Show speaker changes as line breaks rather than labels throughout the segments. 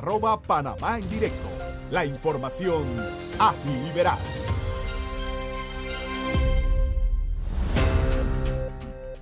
Panamá en directo. La información ágil y veraz.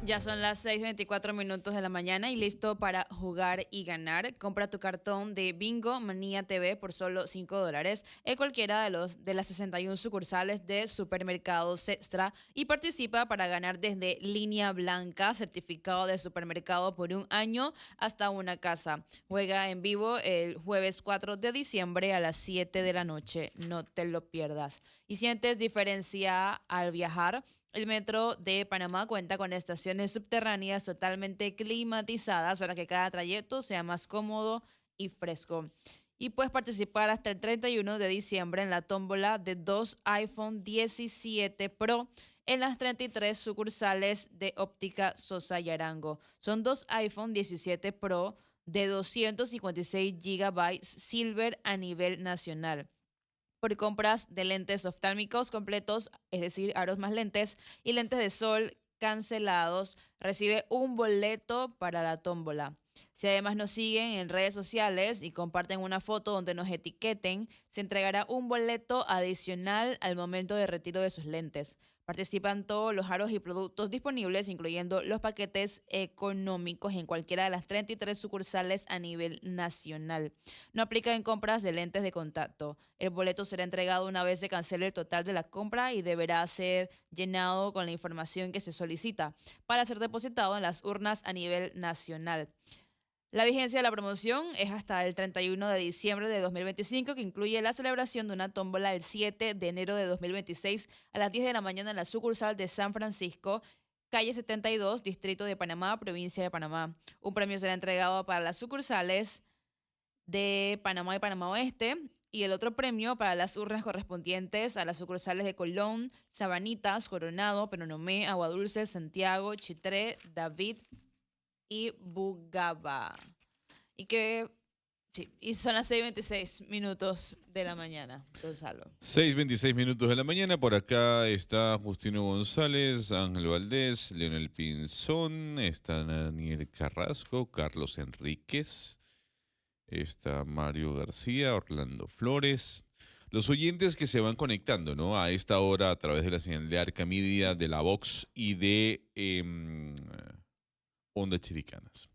Ya son las 6:24 de la mañana y listo para jugar y ganar. Compra tu cartón de Bingo Manía TV por solo $5 en cualquiera de las 61 sucursales de Supermercados Extra y participa para ganar desde línea blanca, certificado de supermercado por un año hasta una casa. Juega en vivo el jueves 4 de diciembre a las 7 de la noche. No te lo pierdas. ¿Y sientes diferencia al viajar? El Metro de Panamá cuenta con estaciones subterráneas totalmente climatizadas para que cada trayecto sea más cómodo y fresco. Y puedes participar hasta el 31 de diciembre en la tómbola de 2 iPhone 17 Pro en las 33 sucursales de Óptica Sosa y Arango. Son 2 iPhone 17 Pro de 256 GB Silver a nivel nacional. Por compras de lentes oftálmicos completos, es decir, aros más lentes y lentes de sol cancelados, recibe un boleto para la tómbola. Si además nos siguen en redes sociales y comparten una foto donde nos etiqueten, se entregará un boleto adicional al momento de retiro de sus lentes. Participan todos los aros y productos disponibles, incluyendo los paquetes económicos en cualquiera de las 33 sucursales a nivel nacional. No aplica en compras de lentes de contacto. El boleto será entregado una vez se cancele el total de la compra y deberá ser llenado con la información que se solicita para ser depositado en las urnas a nivel nacional. La vigencia de la promoción es hasta el 31 de diciembre de 2025, que incluye la celebración de una tómbola el 7 de enero de 2026 a las 10 de la mañana en la sucursal de San Francisco, calle 72, Distrito de Panamá, provincia de Panamá. Un premio será entregado para las sucursales de Panamá y Panamá Oeste y el otro premio para las urnas correspondientes a las sucursales de Colón, Sabanitas, Coronado, Penonomé, Aguadulce, Santiago, Chitré, David y Bugaba. Y son las 6:26 de la mañana, Gonzalo.
6:26 de la mañana. Por acá está Justino González, Ángel Valdés, Leonel Pinzón, está Daniel Carrasco, Carlos Enríquez, está Mario García, Orlando Flores. Los oyentes que se van conectando, ¿no? A esta hora a través de la señal de Arca Media, de la Vox y de Onda Chiricanas.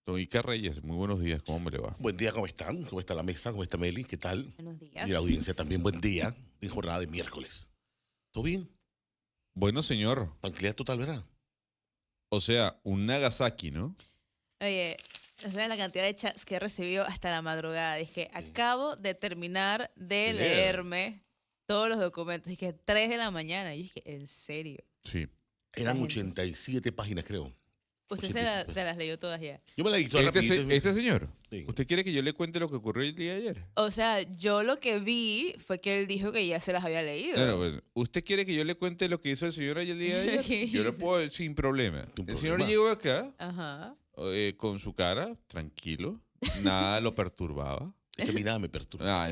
Don Icar Reyes, muy buenos días, ¿cómo le va?
Buen día, ¿cómo están? ¿Cómo está la mesa? ¿Cómo está Meli? ¿Qué tal?
Buenos días.
Y la audiencia también, buen día. En jornada de miércoles. ¿Todo bien?
Bueno, señor.
Tranquilidad total, ¿verdad?
O sea, un Nagasaki, ¿no?
Oye, no saben la cantidad de chats que he recibido hasta la madrugada. Dije, acabo de terminar de leerme todos los documentos. Dije, 3 de la mañana. Y dije, ¿en serio?
Sí.
Eran 87 páginas, creo.
Usted se las leyó todas ya.
Yo me la di toda rapidito.
Este señor,
Sí.
¿usted quiere que yo le cuente lo que ocurrió el día de ayer?
O sea, yo lo que vi fue que él dijo que ya se las había leído.
Claro, bueno, ¿usted quiere que yo le cuente lo que hizo el señor ayer el día de ayer? Yo lo puedo sin problema. El señor llegó acá
Ajá.
con su cara, tranquilo, nada lo perturbaba.
Es que a mí nada me perturba.
Nada.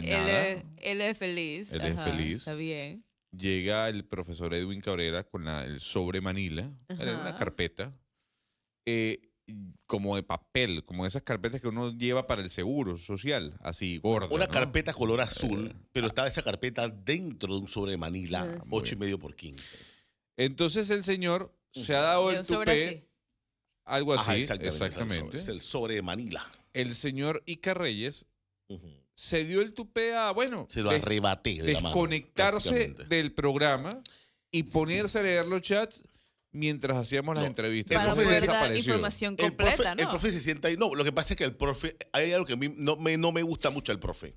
Él es feliz.
Él es feliz.
Está bien.
Llega el profesor Edwin Cabrera con el sobre Manila, era una carpeta, como de papel, como esas carpetas que uno lleva para el seguro social, así gorda.
Una
¿no?
carpeta color azul, pero estaba esa carpeta dentro de un sobre de Manila, 8,5 por 15.
Entonces el señor se ha dado
De
el
un sobre
tupé, algo así,
Ajá,
exactamente.
Es el sobre de Manila.
El señor Icar Reyes se dio el tupé a, bueno,
Se lo arrebaté de la mano.
desconectarse
prácticamente.
del programa y ponerse a leer los chats mientras hacíamos las entrevistas.
Para
El profe
poder dar
desapareció.
información
El profe,
completa, ¿no?
el profe se sienta ahí. No, lo que pasa es que el profe, hay algo que a mí no me gusta mucho al profe.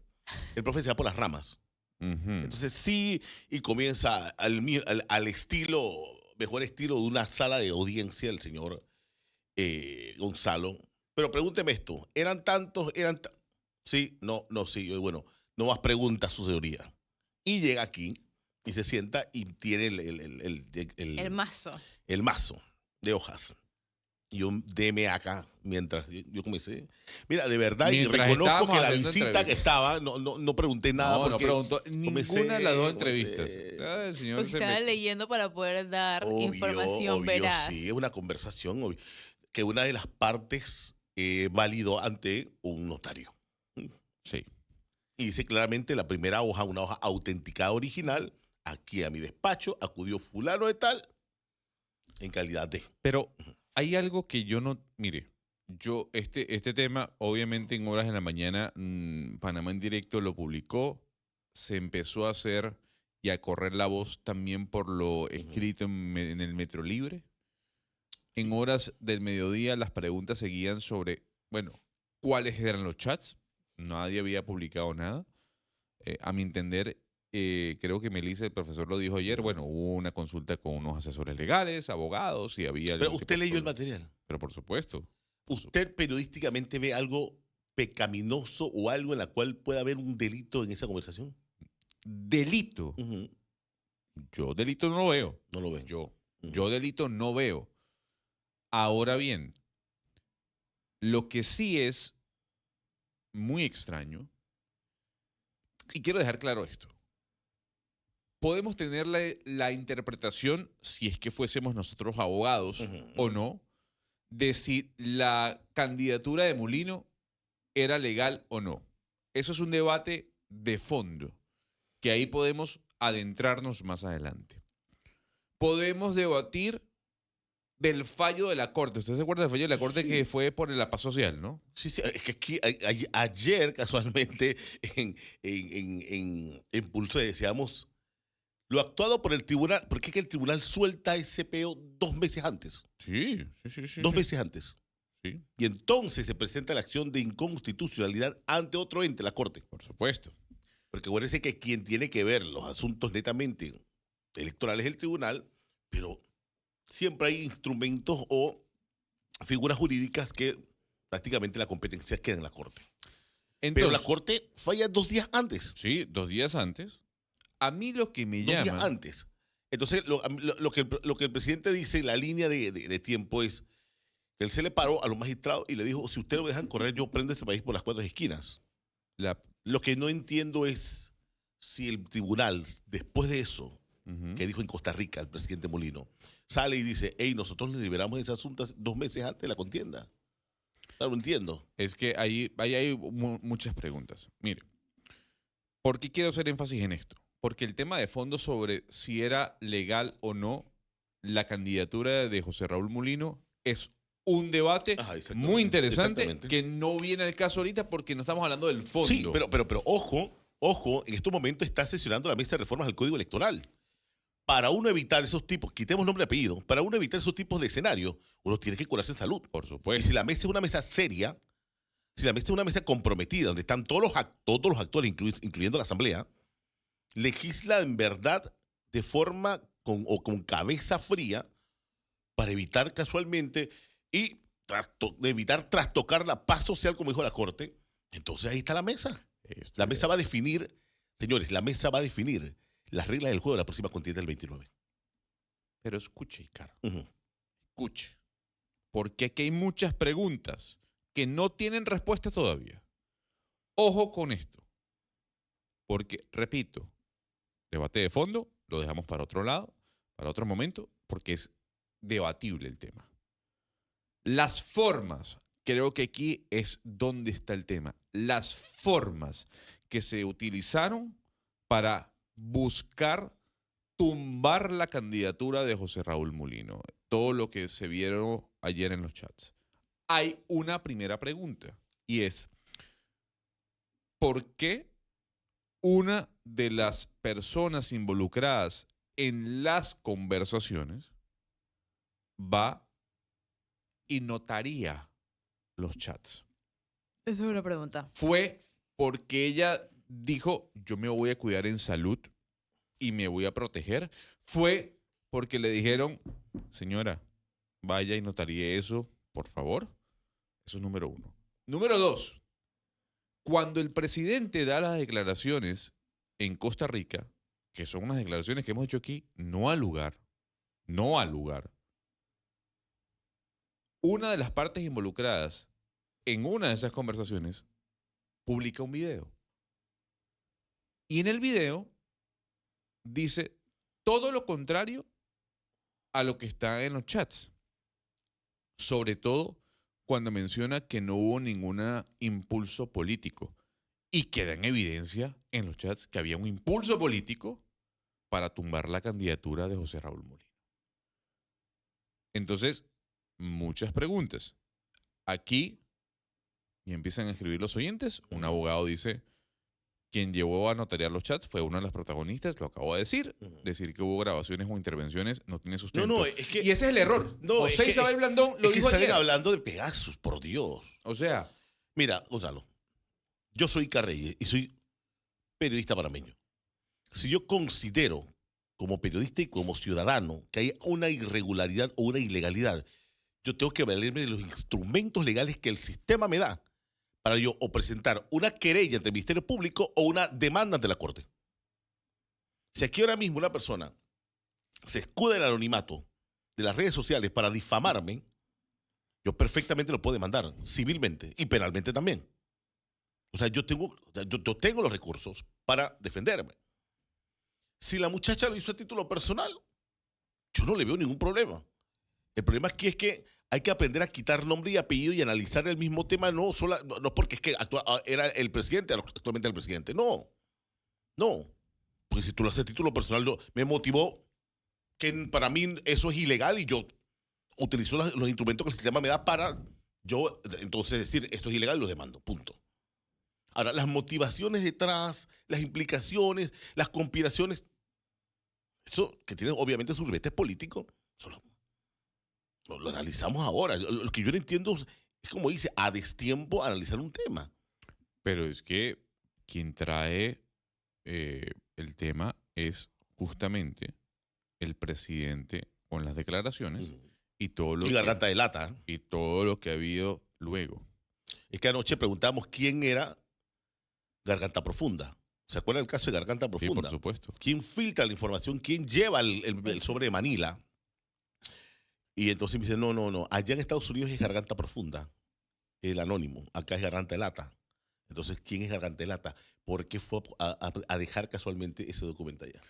El profe se va por las ramas.
Ujú.
Entonces sí, y comienza al estilo, mejor estilo de una sala de audiencia, el señor Gonzalo. Pero pregúnteme esto, ¿eran tantos? Sí, no, sí. Bueno, no más preguntas su teoría. Y llega aquí y se sienta y tiene
El mazo.
el mazo de hojas. Y yo deme acá mientras yo comencé. Mira, de verdad,
Mientras
y reconozco
estábamos
que la
haciendo
visita
entrevistas.
que estaba, no pregunté nada.
No
porque
preguntó ninguna de las dos
comencé-
entrevistas. El señor
Porque
se
estaba
metió.
leyendo para poder dar
Obvio,
información
obvio,
veraz.
Sí, es una conversación que una de las partes validó ante un notario. y dice claramente la primera hoja, una hoja autenticada original, aquí a mi despacho acudió fulano de tal en calidad de.
Pero hay algo que yo no... Mire, este tema, obviamente en horas de la mañana, Panamá en Directo lo publicó, se empezó a hacer y a correr la voz también por lo escrito en el Metro Libre. En horas del mediodía las preguntas seguían sobre, bueno, cuáles eran los chats. Nadie había publicado nada. A mi entender, creo que Melissa, el profesor, lo dijo ayer. Bueno, hubo una consulta con unos asesores legales, abogados, y había...
Pero usted leyó el material.
Pero por supuesto.
¿Usted periodísticamente ve algo pecaminoso o algo en la cual pueda haber un delito en esa conversación?
Delito. Yo delito no lo veo.
No lo ve.
Yo delito no veo. Ahora bien, lo que sí es muy extraño, y quiero dejar claro esto, podemos tener la interpretación, si es que fuésemos nosotros abogados o no, de si la candidatura de Molino era legal o no. Eso es un debate de fondo, que ahí podemos adentrarnos más adelante. Podemos debatir del fallo de la Corte. ¿Usted se acuerda del fallo de la Corte que fue por la paz social, no?
Sí, es que aquí, ayer casualmente en Pulso decíamos lo actuado por el tribunal, porque es que el tribunal suelta ese peo 2 meses antes.
Sí.
2 meses antes.
Sí.
Y entonces se presenta la acción de inconstitucionalidad ante otro ente, la Corte.
Por supuesto.
Porque acuérdense que quien tiene que ver los asuntos netamente electorales es el tribunal, pero siempre hay instrumentos o figuras jurídicas que prácticamente la competencia queda en la Corte.
Entonces,
Pero la Corte falla 2 días antes.
Sí, 2 días antes. A mí lo que me
2 días
llama...
antes. Entonces, lo que el presidente dice, la línea de tiempo es que él se le paró a los magistrados y le dijo, si ustedes me dejan correr, yo prendo ese país por las 4 esquinas. Lo que no entiendo es si el tribunal, después de eso, que dijo en Costa Rica el presidente Molino, sale y dice, hey, nosotros le liberamos ese asunto 2 meses antes de la contienda. Claro, lo entiendo.
Es que ahí hay muchas preguntas. Mire, ¿por qué quiero hacer énfasis en esto? Porque el tema de fondo sobre si era legal o no la candidatura de José Raúl Molino es un debate muy interesante que no viene al caso ahorita porque no estamos hablando del fondo.
Sí, pero ojo, en estos momentos está sesionando la mesa de reformas al Código Electoral. Para uno evitar esos tipos, quitemos nombre y apellido, para uno evitar esos tipos de escenarios, uno tiene que curarse en salud.
Por
Y
supuesto.
si la mesa es una mesa seria, si la mesa es una mesa comprometida, donde están todos los actores, incluyendo la Asamblea, legisla en verdad de forma con cabeza fría para evitar casualmente y evitar trastocar la paz social, como dijo la Corte. Entonces ahí está la mesa. La mesa va a definir, señores, la mesa va a definir las reglas del juego de la próxima contienda del 29.
Pero escuche, Icar. Escuche. Porque aquí hay muchas preguntas que no tienen respuesta todavía. Ojo con esto. Porque, repito, debate de fondo lo dejamos para otro lado, para otro momento, porque es debatible el tema. Las formas, creo que aquí es donde está el tema. Las formas que se utilizaron para buscar tumbar la candidatura de José Raúl Molino. Todo lo que se vieron ayer en los chats. Hay una primera pregunta y es, ¿por qué una de las personas involucradas en las conversaciones va y notaría los chats?
Esa es una pregunta.
Fue porque ella dijo, yo me voy a cuidar en salud y me voy a proteger. Fue porque le dijeron, señora, vaya y notaríe eso, por favor. Eso es número 1. Número 2, cuando el presidente da las declaraciones en Costa Rica, que son unas declaraciones que hemos hecho aquí, no al lugar, una de las partes involucradas en una de esas conversaciones publica un video. Y en el video dice todo lo contrario a lo que está en los chats. Sobre todo cuando menciona que no hubo ningún impulso político Y queda en evidencia en los chats que había un impulso político para tumbar la candidatura de José Raúl Molino. Entonces, muchas preguntas. Aquí, y empiezan a escribir los oyentes, un abogado dice, quien llevó a notariar los chats fue una de las protagonistas, lo acabo de decir que hubo grabaciones o intervenciones, no tiene sustento.
No, es que...
Y ese es el error.
No,
José
es que-
Isabel Blandón lo
es que
dijo
salen
ayer.
hablando de Pegasus, por Dios.
O sea,
Mira, Gonzalo, yo soy Carreyes y soy periodista panameño. Si yo considero como periodista y como ciudadano que hay una irregularidad o una ilegalidad, yo tengo que valerme de los instrumentos legales que el sistema me da para yo o presentar una querella ante el Ministerio Público o una demanda ante la Corte. Si aquí ahora mismo una persona se escuda en el anonimato de las redes sociales para difamarme, yo perfectamente lo puedo demandar civilmente y penalmente también. O sea, yo tengo los recursos para defenderme. Si la muchacha lo hizo a título personal, yo no le veo ningún problema. El problema aquí es que hay que aprender a quitar nombre y apellido y analizar el mismo tema, no porque es que era el presidente, actualmente el presidente. No. Porque si tú lo haces a título personal, me motivó que para mí eso es ilegal y yo utilizo los instrumentos que el sistema me da para yo entonces decir esto es ilegal y lo demando. Punto. Ahora, las motivaciones detrás, las implicaciones, las conspiraciones, eso que tiene obviamente su ribete político, eso lo analizamos ahora. Lo que yo no entiendo es como dice, a destiempo analizar un tema.
pero es que quien trae el tema es justamente el presidente con las declaraciones y todo lo
Y garganta de lata.
y todo lo que ha habido luego.
Es que anoche preguntamos quién era Garganta Profunda. ¿Se acuerdan del caso de Garganta
Sí,
Profunda?
por supuesto.
¿Quién filtra la información? ¿Quién lleva el sobre de Manila? Y entonces me dice, no. Allá en Estados Unidos es Garganta Profunda, el anónimo. Acá es Garganta de Lata. Entonces, ¿quién es Garganta de Lata? ¿Por qué fue a dejar casualmente ese documento allá?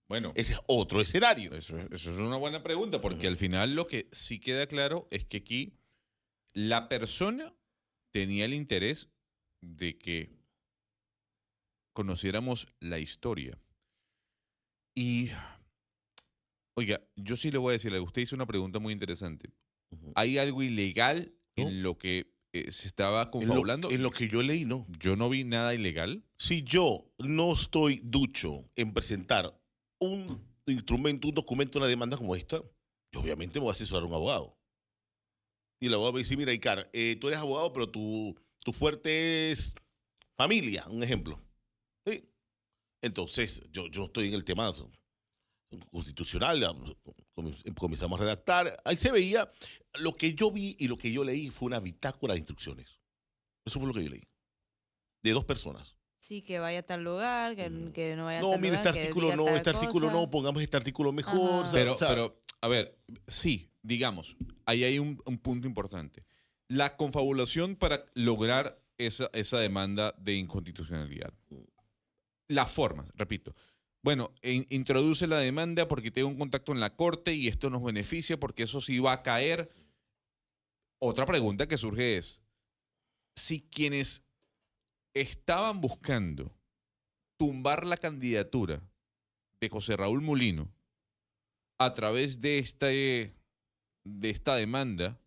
Bueno,
Ese es otro escenario.
eso es una buena pregunta, porque al final lo que sí queda claro es que aquí la persona tenía el interés de que conociéramos la historia. Y, oiga, yo sí le voy a decir algo. Usted hizo una pregunta muy interesante.
Ujú.
¿Hay algo ilegal
No.
en lo que se estaba
En
confabulando?
lo que yo leí, no.
Yo no vi nada ilegal.
Si yo no estoy ducho en presentar un instrumento, un documento, una demanda como esta, yo obviamente me voy a asesorar a un abogado. Y el abogado me dice, mira, Icar, tú eres abogado, pero tu fuerte es familia, un ejemplo. ¿Sí? Entonces, yo no estoy en el tema constitucional, comenzamos a redactar. Ahí se veía, lo que yo vi y lo que yo leí fue una bitácora de instrucciones. Eso fue lo que yo leí. De 2 personas.
Sí, que vaya a tal lugar, que no vaya a
No,
tal
mira,
lugar,
este
que
artículo
diga
no,
tal
este artículo
cosa.
no, pongamos este artículo mejor.
Ajá.
Pero, a ver, sí, digamos, ahí hay un punto importante. La confabulación para lograr esa demanda de inconstitucionalidad. Las formas, repito. Bueno, introduce la demanda porque tengo un contacto en la corte y esto nos beneficia porque eso sí va a caer. Otra pregunta que surge es, si quienes estaban buscando tumbar la candidatura de José Raúl Molino a través de esta demanda,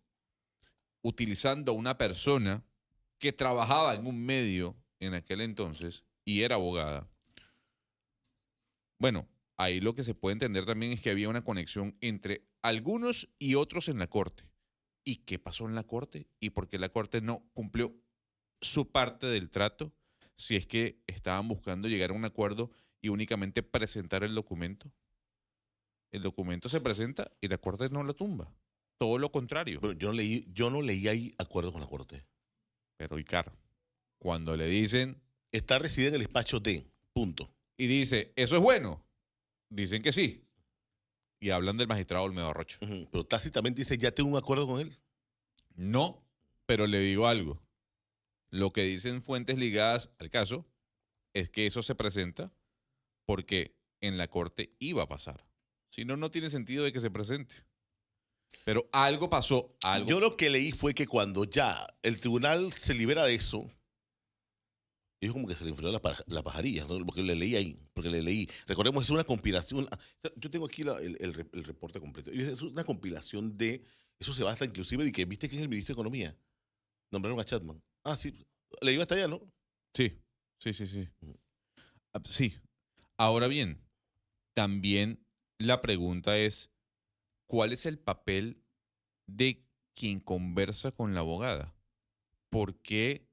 utilizando a una persona que trabajaba en un medio en aquel entonces y era abogada, bueno, ahí lo que se puede entender también es que había una conexión entre algunos y otros en la corte. ¿Y qué pasó en la corte? ¿Y por qué la corte no cumplió su parte del trato? Si es que estaban buscando llegar a un acuerdo y únicamente presentar el documento. El documento se presenta y la corte no lo tumba. Todo lo contrario.
Pero yo no leí ahí acuerdo con la corte.
Pero Icar, cuando le dicen
Está reside en el despacho de, punto.
y dice, ¿eso es bueno? Dicen que sí. Y hablan del magistrado Olmedo Arrocho.
Ujú. Pero tácitamente dice, ya tengo un acuerdo con él.
No, pero le digo algo. Lo que dicen fuentes ligadas al caso es que eso se presenta porque en la corte iba a pasar. Si no, no tiene sentido de que se presente. Pero algo pasó, algo.
Yo lo que leí fue que cuando ya el tribunal se libera de eso, Dijo como que se le enfrió la pajarilla, ¿no? Porque le leí ahí, porque le leí. Recordemos, es una compilación. Yo tengo aquí el reporte completo. Y es una compilación de, eso se basa inclusive de que, ¿viste que es el ministro de Economía? Nombraron a Chapman. Ah, sí, le iba hasta allá, ¿no?
Sí. Sí. Ahora bien, también la pregunta es, ¿cuál es el papel de quien conversa con la abogada? ¿Por qué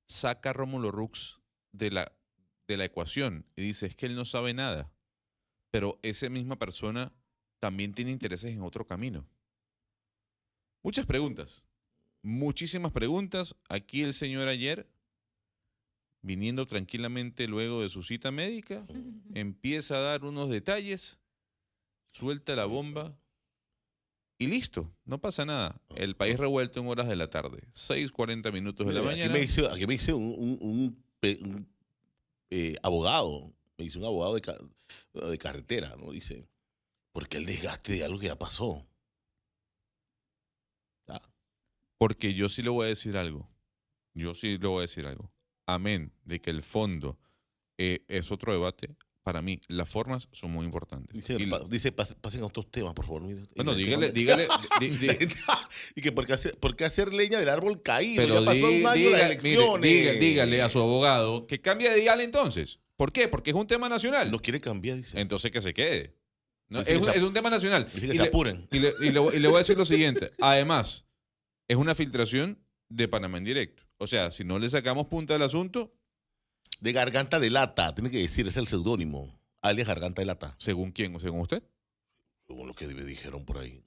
saca a Rómulo Rux de la ecuación y dice, es que él no sabe nada? Pero esa misma persona también tiene intereses en otro camino. Muchas preguntas, muchísimas preguntas. Aquí el señor ayer, viniendo tranquilamente luego de su cita médica, empieza a dar unos detalles, suelta la bomba y listo, no pasa nada. El país revuelto en horas de la tarde, 6:40 minutos de la
Mira,
mañana.
Aquí me dice un abogado, me dice un abogado de carretera, ¿no? Dice, porque el desgaste de algo que ya pasó. Ah,
Porque yo sí le voy a decir algo. Amén de que el fondo es otro debate. Para mí, las formas son muy importantes.
Dice, pasen a otros temas, por favor. Mira,
Bueno,
dígale. Y que por qué hacer leña del árbol caído.
pero
Ya pasó un año las elecciones.
dígale a su abogado que cambie de dial entonces. ¿Por qué? Porque es un tema nacional.
No quiere cambiar, dice.
Entonces que se quede. No,
Dice que
es un tema nacional.
Dice que se apuren.
Y le voy a decir lo siguiente. Además, es una filtración de Panamá en directo. O sea, si no le sacamos punta al asunto,
De Garganta de Lata, tiene que decir, es el seudónimo. Alias Garganta de Lata.
¿según quién o según usted?
Según lo que me dijeron por ahí.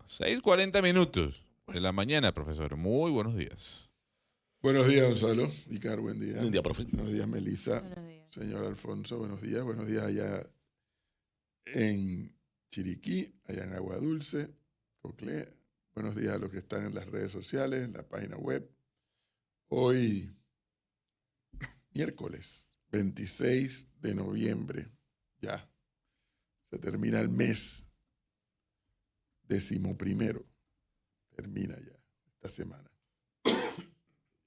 6:40 minutos de la mañana, profesor. Muy buenos días.
Buenos días, Gonzalo. Icar, buen día.
Buen día, profe.
Buenos días, Melissa.
Buenos días.
Señor Alfonso, buenos días. Buenos días allá en Chiriquí, allá en Agua Dulce, Coclé. Buenos días a los que están en las redes sociales, en la página web. Hoy, miércoles 26 de noviembre, ya se termina el mes 11º. Termina ya esta semana.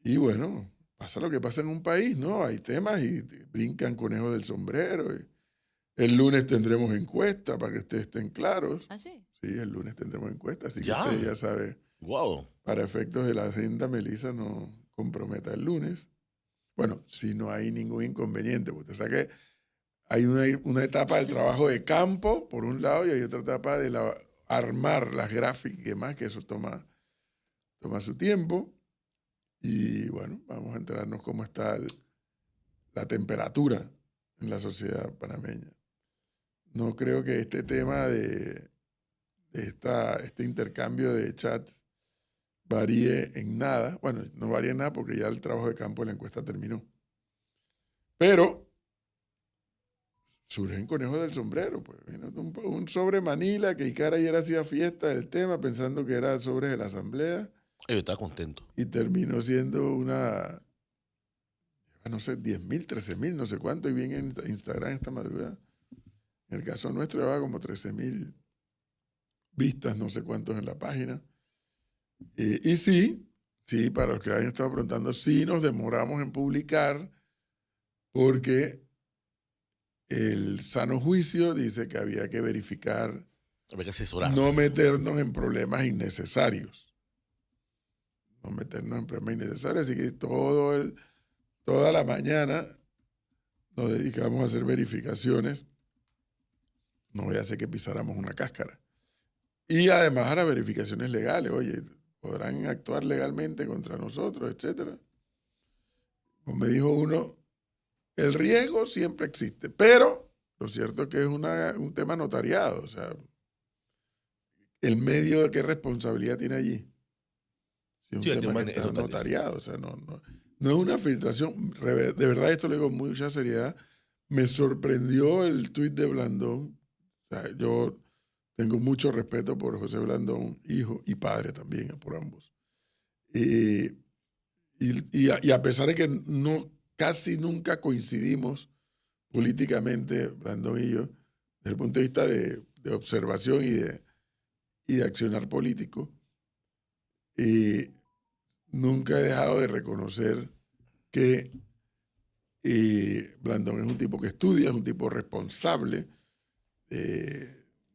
Y bueno, pasa lo que pasa en un país, ¿no? Hay temas y brincan conejos del sombrero. Y el lunes tendremos encuesta para que ustedes estén claros.
¿Ah, sí?
Sí, el lunes tendremos encuesta, así que
¿Ya?
usted ya sabe.
Wow.
Para efectos de la agenda, Melissa no comprometa el lunes. Bueno, si no hay ningún inconveniente, porque usted sabe que hay una etapa del trabajo de campo, por un lado, y hay otra etapa de armar las gráficas y demás, que eso toma su tiempo. Y bueno, vamos a enterarnos cómo está la temperatura en la sociedad panameña. No creo que este tema de este intercambio de chats varíe en nada. Bueno, no varía en nada porque ya el trabajo de campo de la encuesta terminó. Pero surgen conejos del sombrero. Pues. Un sobre Manila que Icar ayer hacía fiesta del tema pensando que era sobre de la asamblea.
Yo estaba contento.
Y terminó siendo no sé, 10.000, 13.000, no sé cuánto, y bien en Instagram esta madrugada. En el caso nuestro llevaba como 13.000 vistas, no sé cuántos en la página. Y sí, para los que hayan estado preguntando, sí nos demoramos en publicar porque el sano juicio dice que había que verificar,
Había que asesorarse.
no meternos en problemas innecesarios. Así que toda la mañana nos dedicamos a hacer verificaciones. No voy a hacer que pisáramos una cáscara. Y además a las verificaciones legales. Oye, ¿podrán actuar legalmente contra nosotros, etcétera? Como me dijo uno, el riesgo siempre existe, pero lo cierto es que es un tema notariado. O sea, el medio, ¿qué responsabilidad tiene allí? Si es un tema que está notariado. O sea, no es una filtración. De verdad, esto lo digo con mucha seriedad. Me sorprendió el tuit de Blandón. O sea, yo tengo mucho respeto por José Blandón, hijo y padre también, por ambos. Y a pesar de que casi nunca coincidimos políticamente, Blandón y yo, desde el punto de vista de observación y de accionar político, nunca he dejado de reconocer que Blandón es un tipo que estudia, es un tipo responsable,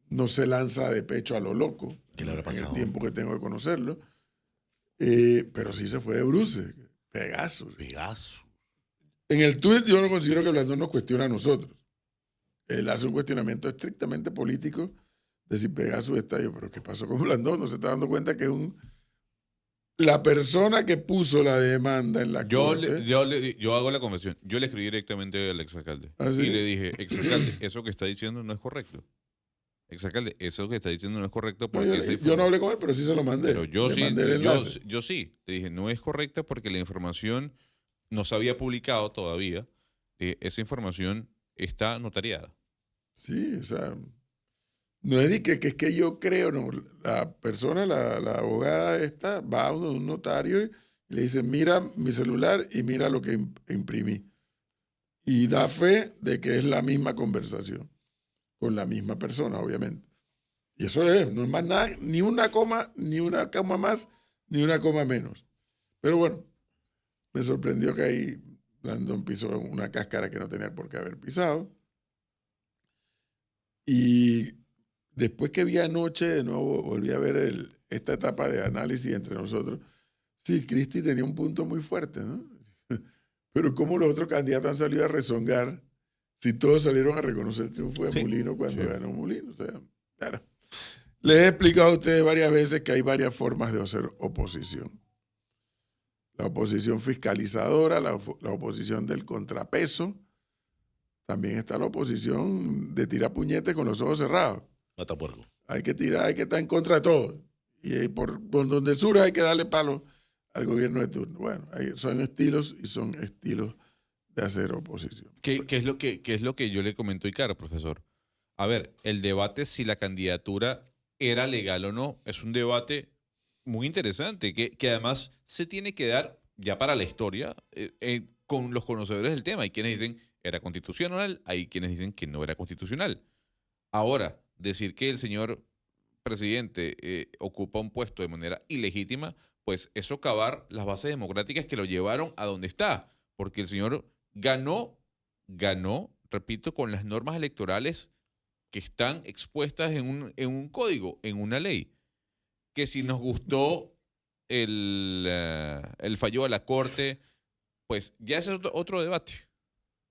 no se lanza de pecho a lo loco,
¿Qué le habrá
en el
pasado?
tiempo que tengo de conocerlo, pero sí se fue de bruces, Pegasus.
Pegaso.
En el tuit yo no considero que Blandón nos cuestiona a nosotros. Él hace un cuestionamiento estrictamente político de si Pegasus está yo. Pero ¿qué pasó con Blandón? No se está dando cuenta que la persona que puso la demanda en la corte...
Yo hago la confesión. Yo le escribí directamente al exalcalde.
¿Ah, sí?
Y le dije, exalcalde, eso que está diciendo no es correcto. Exalcalde, eso que está diciendo no es correcto
No,
porque esa
yo no hablé con él, pero sí se lo mandé.
Pero yo
Le
sí,
mandé el enlace.
yo sí. Le dije, no es correcta porque la información no se había publicado todavía. Esa información está notariada.
Sí, o sea, no es de que es que yo creo, no. La persona, la abogada esta, va a un notario y le dice, mira mi celular y mira lo que imprimí. Y da fe de que es la misma conversación, con la misma persona, obviamente. Y eso no es más nada, ni una coma más, ni una coma menos. Pero bueno, me sorprendió que ahí Blandón pisó una cáscara que no tenía por qué haber pisado. Y después que vi anoche, de nuevo, volví a ver esta etapa de análisis entre nosotros. Sí, Cristi tenía un punto muy fuerte, ¿no? Pero cómo los otros candidatos han salido a rezongar si todos salieron a reconocer el triunfo de
Sí,
Mulino cuando
sí.
ganó Mulino. O sea, claro. Les he explicado a ustedes varias veces que hay varias formas de hacer oposición. La oposición fiscalizadora, la oposición del contrapeso. También está la oposición de tirar puñetes con los ojos cerrados.
Mata puerco.
Hay que tirar, hay que estar en contra de todo. Y por donde surja hay que darle palo al gobierno de turno. Bueno, son estilos y son estilos de hacer oposición.
¿Qué es lo que yo le comento a Icaro, profesor? A ver, el debate si la candidatura era legal o no es un debate muy interesante que además se tiene que dar ya para la historia con los conocedores del tema. Hay quienes dicen era constitucional, hay quienes dicen que no era constitucional. Ahora, decir que el señor presidente ocupa un puesto de manera ilegítima, pues es socavar las bases democráticas que lo llevaron a donde está, porque el señor ganó, repito, con las normas electorales que están expuestas en un código, en una ley. Que si nos gustó el fallo de la Corte, pues ya ese es otro debate.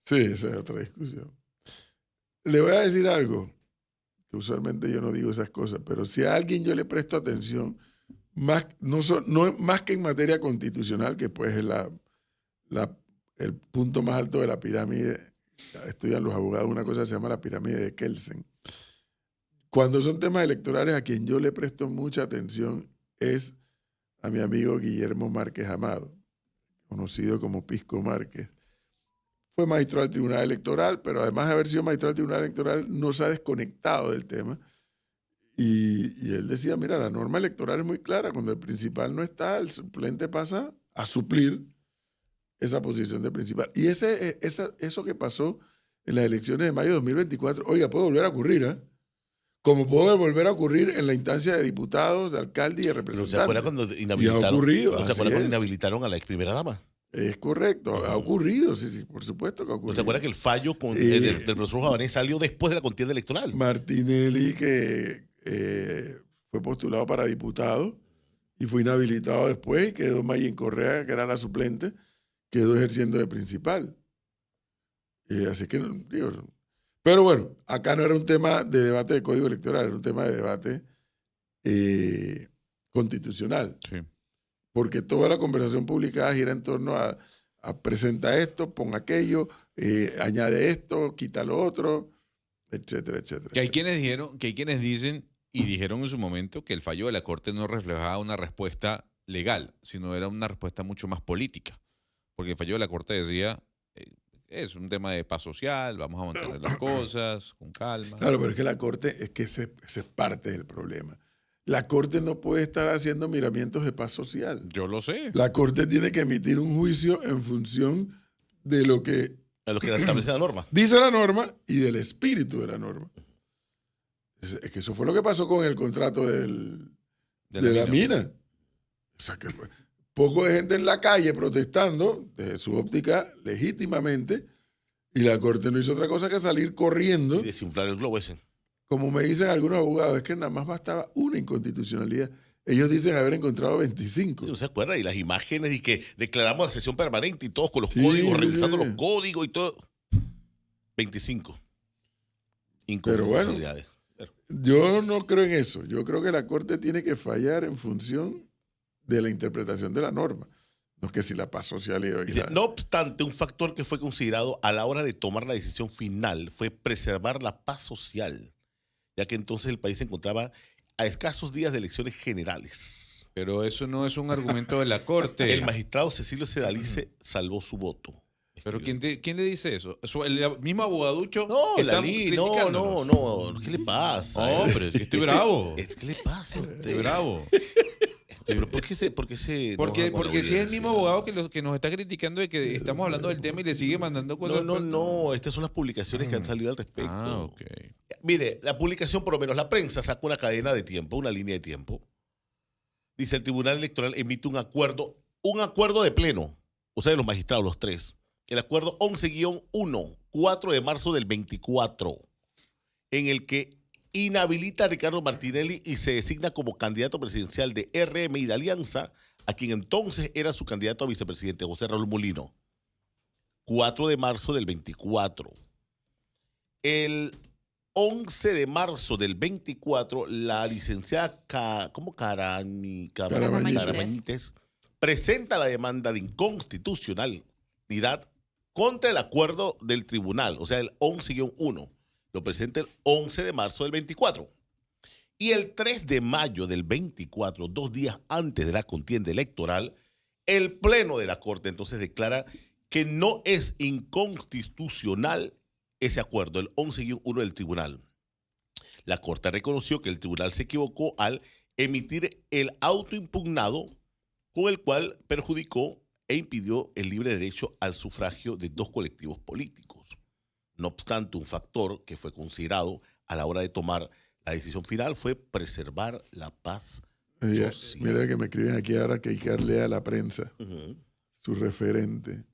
Sí, esa es otra discusión. Le voy a decir algo, que usualmente yo no digo esas cosas, pero si a alguien yo le presto atención, más que en materia constitucional, que pues es el punto más alto de la pirámide, estudian los abogados una cosa que se llama la pirámide de Kelsen. Cuando son temas electorales, a quien yo le presto mucha atención es a mi amigo Guillermo Márquez Amado, conocido como Pisco Márquez. Fue magistrado del Tribunal Electoral, pero además de haber sido magistrado del Tribunal Electoral, no se ha desconectado del tema. Y él decía, mira, la norma electoral es muy clara. Cuando el principal no está, el suplente pasa a suplir esa posición de principal. Y eso que pasó en las elecciones de mayo de 2024, oiga, puede volver a ocurrir, ¿eh? Como puede volver a ocurrir en la instancia de diputados, de alcaldes y de
Pero
representantes.
¿se acuerda cuando
Y ha
inhabilitaron?
ocurrido,
¿No se
así
acuerda cuando
es.
inhabilitaron a la ex primera dama?
Es correcto, ha ocurrido, sí, por supuesto que ha
¿No
ocurrido.
se acuerda que el fallo del profesor Javanés salió después de la contienda electoral?
Martinelli, que fue postulado para diputado y fue inhabilitado después, y quedó Mayen Correa, que era la suplente, quedó ejerciendo de principal. Así que, digo, pero bueno, acá no era un tema de debate de código electoral, era un tema de debate constitucional.
Sí.
Porque toda la conversación publicada gira en torno a presenta esto, pon aquello, añade esto, quita lo otro, etcétera, etcétera.
Que hay
etcétera.
quienes dicen y dijeron en su momento que el fallo de la Corte no reflejaba una respuesta legal, sino era una respuesta mucho más política. Porque el fallo de la Corte decía, es un tema de paz social, vamos a mantener las cosas con calma.
Claro, pero es que la Corte, ese es parte del problema. La Corte no puede estar haciendo miramientos de paz social.
Yo lo sé.
La Corte tiene que emitir un juicio en función de lo que
A los que establece la norma.
dice la norma y del espíritu de la norma. Es que eso fue lo que pasó con el contrato de la mina. O sea, que poco de gente en la calle protestando, desde su óptica, legítimamente, y la Corte no hizo otra cosa que salir corriendo.
Y desinflar el globo ese.
Como me dicen algunos abogados, es que nada más bastaba una inconstitucionalidad. Ellos dicen haber encontrado 25.
¿No se acuerda? Y las imágenes y que declaramos la sesión permanente y todos con los
Sí,
códigos,
sí,
revisando
sí.
los códigos y todo. 25.
Pero bueno,
Inconstitucionalidades.
yo no creo en eso. Yo creo que la Corte tiene que fallar en función de la interpretación de la norma. No es que si la paz social y
Dice, no obstante, un factor que fue considerado a la hora de tomar la decisión final fue preservar la paz social, ya que entonces el país se encontraba a escasos días de elecciones generales.
Pero eso no es un argumento de la Corte.
El magistrado Cecilio Sedalice salvó su voto.
¿Pero quién le dice eso? ¿El mismo abogaducho?
No,
que está
Lalí, no,
criticándonos?
no. ¿Qué le pasa?
No, pero es que estoy bravo.
¿Qué le pasa a usted?
Estoy bravo.
¿Pero por qué se
Porque
enoja con la
si es el mismo
audiencia?
abogado que nos está criticando de que estamos hablando del tema y le sigue mandando cosas.
No. Estas son las publicaciones que han salido al respecto.
Ah, ok.
Mire, la publicación, por lo menos la prensa, saca una cadena de tiempo, una línea de tiempo. Dice, el Tribunal Electoral emite un acuerdo de pleno, o sea, de los magistrados, los tres. El acuerdo 11-1, 4 de marzo del 24, en el que inhabilita a Ricardo Martinelli y se designa como candidato presidencial de RM y de Alianza a quien entonces era su candidato a vicepresidente, José Raúl Mulino. 4 de marzo del 24. El 11 de marzo del 24, la licenciada Caramañites presenta la demanda de inconstitucionalidad contra el acuerdo del tribunal, o sea, el 11-1. Lo presenta el 11 de marzo del 24. Y el 3 de mayo del 24, 2 días antes de la contienda electoral, el Pleno de la Corte entonces declara que no es inconstitucional ese acuerdo, el 11-1 del tribunal. La Corte reconoció que el tribunal se equivocó al emitir el auto impugnado con el cual perjudicó e impidió el libre derecho al sufragio de 2 colectivos políticos. No obstante, un factor que fue considerado a la hora de tomar la decisión final fue preservar la paz social.
Mira que me escriben aquí ahora que hay que darle a la prensa, su referente,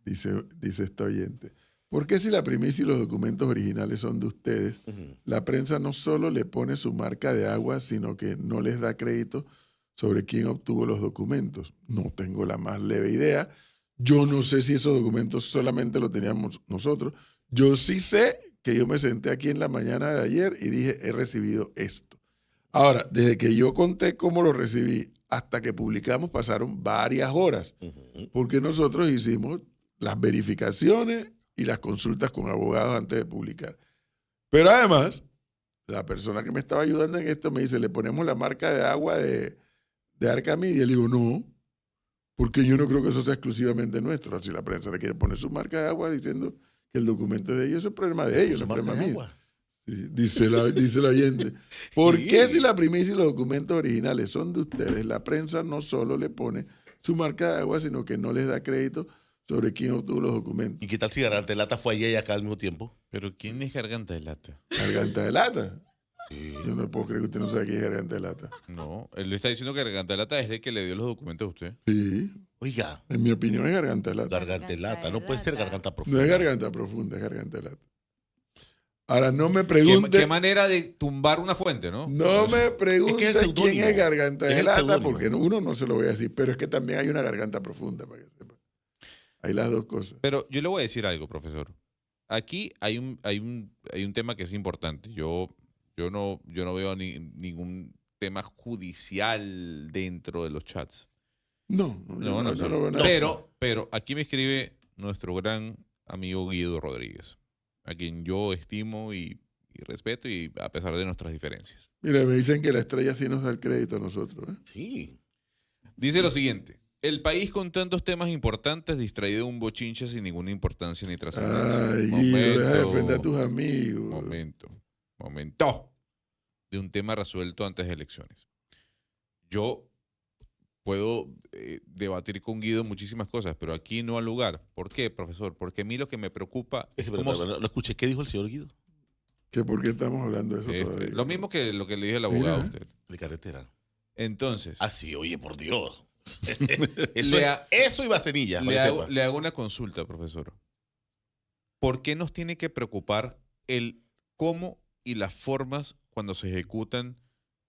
dice esta oyente. ¿Por qué si la primicia y los documentos originales son de ustedes, la prensa no solo le pone su marca de agua, sino que no les da crédito sobre quién obtuvo los documentos? No tengo la más leve idea. Yo no sé si esos documentos solamente los teníamos nosotros. Yo sí sé que yo me senté aquí en la mañana de ayer y dije, he recibido esto. Ahora, desde que yo conté cómo lo recibí hasta que publicamos pasaron varias horas, porque nosotros hicimos las verificaciones y las consultas con abogados antes de publicar. Pero además, la persona que me estaba ayudando en esto me dice, le ponemos la marca de agua de Arcamedia. Y le digo, no, porque yo no creo que eso sea exclusivamente nuestro. Si la prensa le quiere poner su marca de agua diciendo que el documento es de ellos, eso es problema de ellos, no es problema mío. Sí, dice la oyente. ¿Por qué si la primicia y los documentos originales son de ustedes, la prensa no solo le pone su marca de agua, sino que no les da crédito sobre quién obtuvo los documentos?
¿Y qué tal si Garganta de Lata fue allá y acá al mismo tiempo?
¿Pero quién es Garganta de Lata?
Garganta de Lata.
Sí.
Yo no puedo creer que usted no sabe quién es Garganta de Lata.
No, él le está diciendo que Garganta de Lata es el que le dio los documentos a usted.
Sí,
Oiga,
en mi opinión es Garganta de Lata.
Garganta de Lata, no puede ser Garganta
No
Profunda.
es Garganta Profunda, es Garganta de Lata. Ahora, no me
¿Qué
pregunte,
manera de tumbar una fuente, ¿no?
no me pregunte
Es que es el
quién
seudónimo.
es Garganta
Es
de
el
Lata,
seudónimo.
porque uno no se lo voy a decir, pero es que también hay una Garganta Profunda, para que sepa. Hay las dos cosas.
Pero yo le voy a decir algo, profesor. Aquí hay un tema que es importante. Yo no veo ningún tema judicial dentro de los chats.
No.
Pero aquí me escribe nuestro gran amigo Guido Rodríguez, a quien yo estimo y respeto, y a pesar de nuestras diferencias.
Mira, me dicen que la estrella sí nos da el crédito a nosotros. ¿Eh?
Sí.
Dice lo siguiente: el país con tantos temas importantes distraído de un bochinche sin ninguna importancia ni trascendencia.
Ay, Guido, deja de defender a tus amigos.
Momento de un tema resuelto antes de elecciones. Yo puedo debatir con Guido muchísimas cosas, pero aquí no al lugar. ¿Por qué, profesor? Porque a mí lo que me preocupa es cómo
No escuché. ¿Qué dijo el señor Guido?
¿Que por qué estamos hablando de eso todavía?
lo mismo que lo que le dije al abogado a usted.
De carretera.
Entonces,
Ah, sí, oye, por Dios. Eso y vasenilla.
Le hago una consulta, profesor. ¿Por qué nos tiene que preocupar el cómo y las formas cuando se ejecutan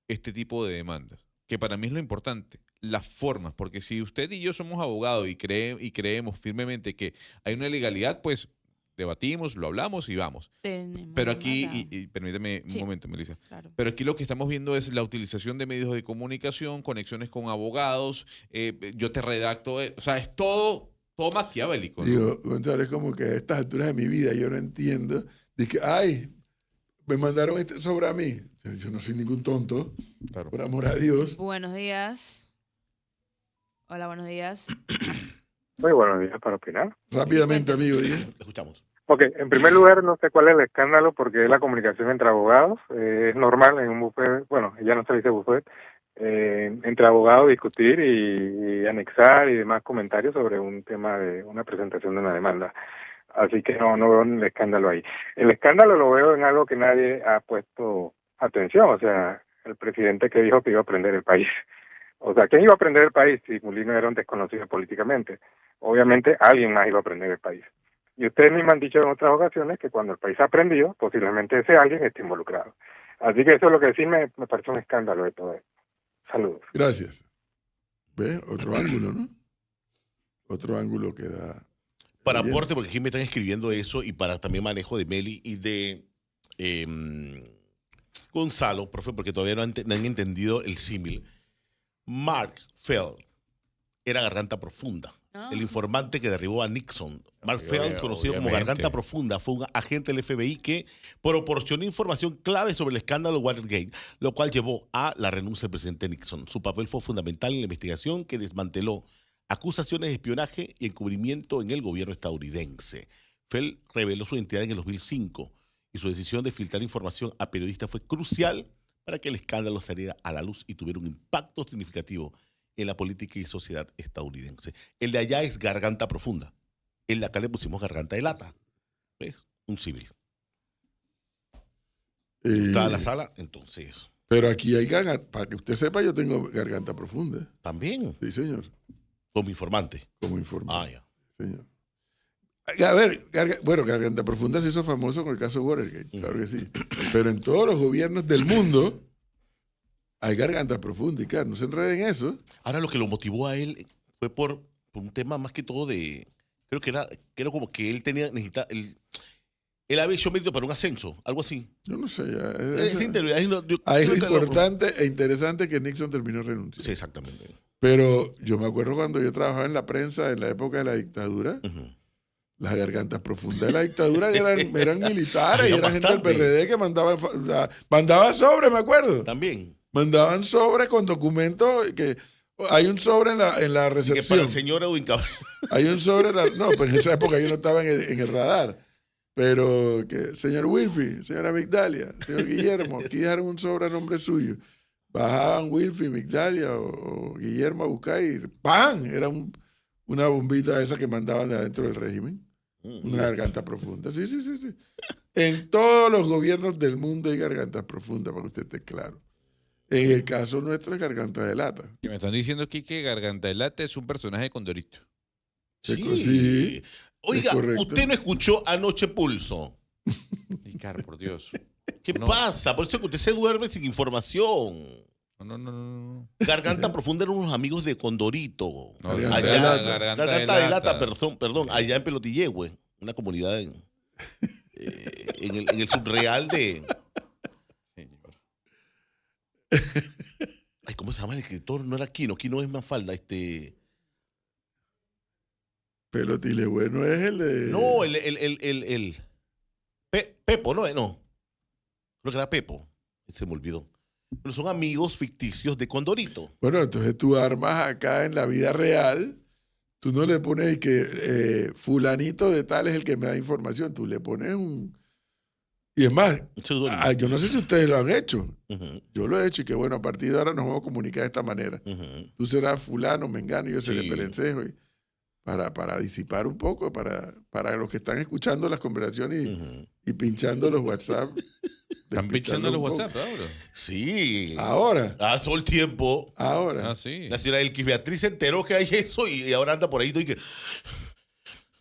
este tipo de demandas? Que para mí es lo importante, las formas, porque si usted y yo somos abogados y creemos firmemente que hay una ilegalidad, pues debatimos, lo hablamos y vamos. Pero aquí, y permíteme un momento, Melissa,
Claro.
pero aquí lo que estamos viendo es la utilización de medios de comunicación, conexiones con abogados, yo te redacto, o sea, es todo maquiavélico, ¿no?
Digo, Gonzalo, es como que a estas alturas de mi vida yo no entiendo. Dije, ay, me mandaron este sobre a mí. Yo no soy ningún tonto,
Claro.
por amor a Dios.
Buenos días. Hola, buenos días.
Muy buenos días para opinar.
Rápidamente, amigo, diga.
Escuchamos.
Ok, en primer lugar, no sé cuál es el escándalo porque es la comunicación entre abogados. Es normal en un bufete, bueno, ya no se dice bufete, entre abogados discutir y anexar y demás comentarios sobre un tema de una presentación de una demanda. Así que no veo el escándalo ahí. El escándalo lo veo en algo que nadie ha puesto atención, o sea, el presidente que dijo que iba a prender el país. O sea, ¿quién iba a prender el país si Mulino era un desconocido políticamente? Obviamente alguien más iba a prender el país. Y ustedes mismos han dicho en otras ocasiones que cuando el país ha prendido, posiblemente ese alguien esté involucrado. Así que eso es lo que sí me parece un escándalo de todo esto. Saludos.
Gracias. ¿Ves? Otro ángulo, ¿no? Otro ángulo que da.
Para
Bien.
aporte, porque aquí me están escribiendo eso y para también manejo de Meli y de Gonzalo, profe, porque todavía no han entendido el símil. Mark Feld era Garganta Profunda, el informante que derribó a Nixon. Mark Feld, conocido como Garganta Profunda, fue un agente del FBI que proporcionó información clave sobre el escándalo Watergate, lo cual llevó a la renuncia del presidente Nixon. Su papel fue fundamental en la investigación que desmanteló acusaciones de espionaje y encubrimiento en el gobierno estadounidense. Feld reveló su identidad en el 2005 y su decisión de filtrar información a periodistas fue crucial para que el escándalo saliera a la luz y tuviera un impacto significativo en la política y sociedad estadounidense. El de allá es Garganta Profunda. El de acá le pusimos Garganta de Lata. ¿Ves? Un civil. Está en la sala, entonces.
Pero aquí hay garganta. Para que usted sepa, yo tengo garganta profunda.
También,
Sí, señor.
como informante.
Como informante.
Ah, ya.
Señor. A ver, bueno, Garganta Profunda se hizo famoso con el caso Watergate, claro que sí. Pero en todos los gobiernos del mundo hay Garganta Profunda, y claro, no se enreden en eso.
Ahora lo que lo motivó a él fue por un tema más que todo de... Creo que era como que él necesitaba... Él había hecho mérito para un ascenso, algo así.
Yo no sé, ya.
Esa interioridad,
Ahí es importante e interesante que Nixon terminó renunciando.
Sí, exactamente.
Pero yo me acuerdo cuando yo trabajaba en la prensa en la época de la dictadura,
Ujú.
las gargantas profundas de la dictadura eran militares y
Había
era gente del
bastante.
PRD que mandaba sobre, me acuerdo.
También.
Mandaban sobre con documentos que hay un sobre en la
Y que para
recepción.
el señor Edwin Cabrera.
Hay un sobre, no, pues en esa época yo no estaba en el radar. Pero que, señor Wilfy, señora Migdalia, señor Guillermo, aquí dejaron un sobre a nombre suyo. Bajaban Wilfy, Migdalia o Guillermo a buscar y ¡pam! Era una bombita esa que mandaban de adentro del régimen. Una garganta profunda. Sí. En todos los gobiernos del mundo hay gargantas profundas, para que usted esté claro. En el caso nuestro es garganta de lata.
Que me están diciendo aquí que Garganta de Lata es un personaje de Condorito.
Sí.
Oiga,
Es correcto.
usted no escuchó Anoche Pulso.
Ricardo, por Dios.
¿Qué
No.
pasa? Por eso es que usted se duerme sin información.
No.
Garganta Profunda eran unos amigos de Condorito.
No,
Garganta
allá,
de Lata.
Garganta de Lata, perdón, allá en Pelotillehue, una comunidad en el subreal de... Ay, ¿cómo se llama el escritor? No era Quino es Mafalda,
Pelotile bueno es el de...
No, Pepo, no. Creo que era Pepo. Se me olvidó. Pero son amigos ficticios de Condorito.
Bueno, entonces tú armas acá en la vida real, tú no le pones que fulanito de tal es el que me da información, tú le pones un... Y es más, yo no sé si ustedes lo han hecho,
Ujú,
yo lo he hecho y que bueno, a partir de ahora nos vamos a comunicar de esta manera.
ujú.
Tú serás fulano, mengano, y yo seré
Sí.
perencejo. Y para disipar un poco, para los que están escuchando las conversaciones
Ujú.
y pinchando los WhatsApp,
Están pinchando
explicarlo
los
un poco.
WhatsApp ahora.
Sí.
Ahora,
Todo el tiempo.
ahora.
Ah, sí.
La señora Elkis Beatriz se enteró que hay eso y ahora anda por ahí y que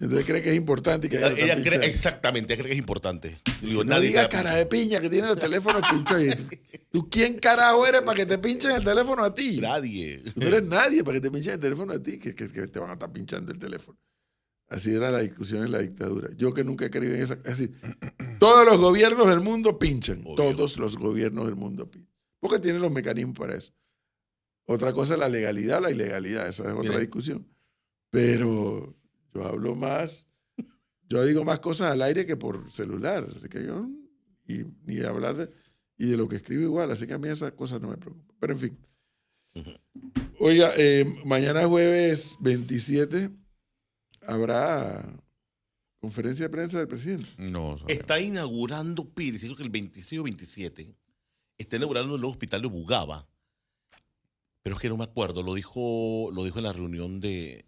Entonces cree que es importante y que
ella
están
cree,
pinchando.
exactamente, ella cree que es importante. Digo,
No
nadie
digas
te va a
cara de piña que tiene los teléfonos pinchados. ¿Tú quién carajo eres para que te pinchen el teléfono a ti?
Nadie.
Tú no eres nadie para que te pinchen el teléfono a ti, que te van a estar pinchando el teléfono. Así era la discusión en la dictadura. Yo que nunca he creído en esa. Es decir, todos los gobiernos del mundo pinchan.
Obvio.
Todos los gobiernos del mundo pinchan. Porque tienen los mecanismos para eso. Otra cosa es la legalidad o la ilegalidad. Esa es otra
Mire.
discusión. Pero yo hablo más. Yo digo más cosas al aire que por celular. Así que yo. Ni hablar de. Y de lo que escribo igual. Así que a mí esas cosas no me preocupan. Pero en fin. Oiga, mañana jueves 27 habrá conferencia de prensa del presidente.
No, sabemos.
Está inaugurando Pires, creo que el 26 o 27. Está inaugurando el nuevo hospital de Bugaba. Pero es que no me acuerdo, lo dijo en la reunión del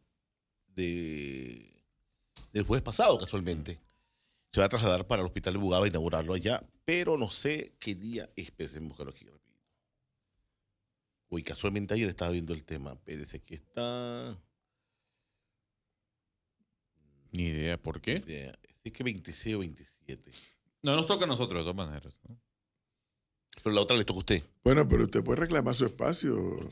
jueves pasado, casualmente. Se va a trasladar para el hospital de Bugaba a inaugurarlo allá, pero no sé qué día es. Pensemos que lo aquí rápido. Uy, casualmente ayer estaba viendo el tema. Pérez, aquí está.
Ni idea por qué.
Es que 26 o 27.
No nos toca a nosotros, de todas maneras, ¿no?
Pero la otra le toca a usted.
Bueno, pero usted puede reclamar su espacio,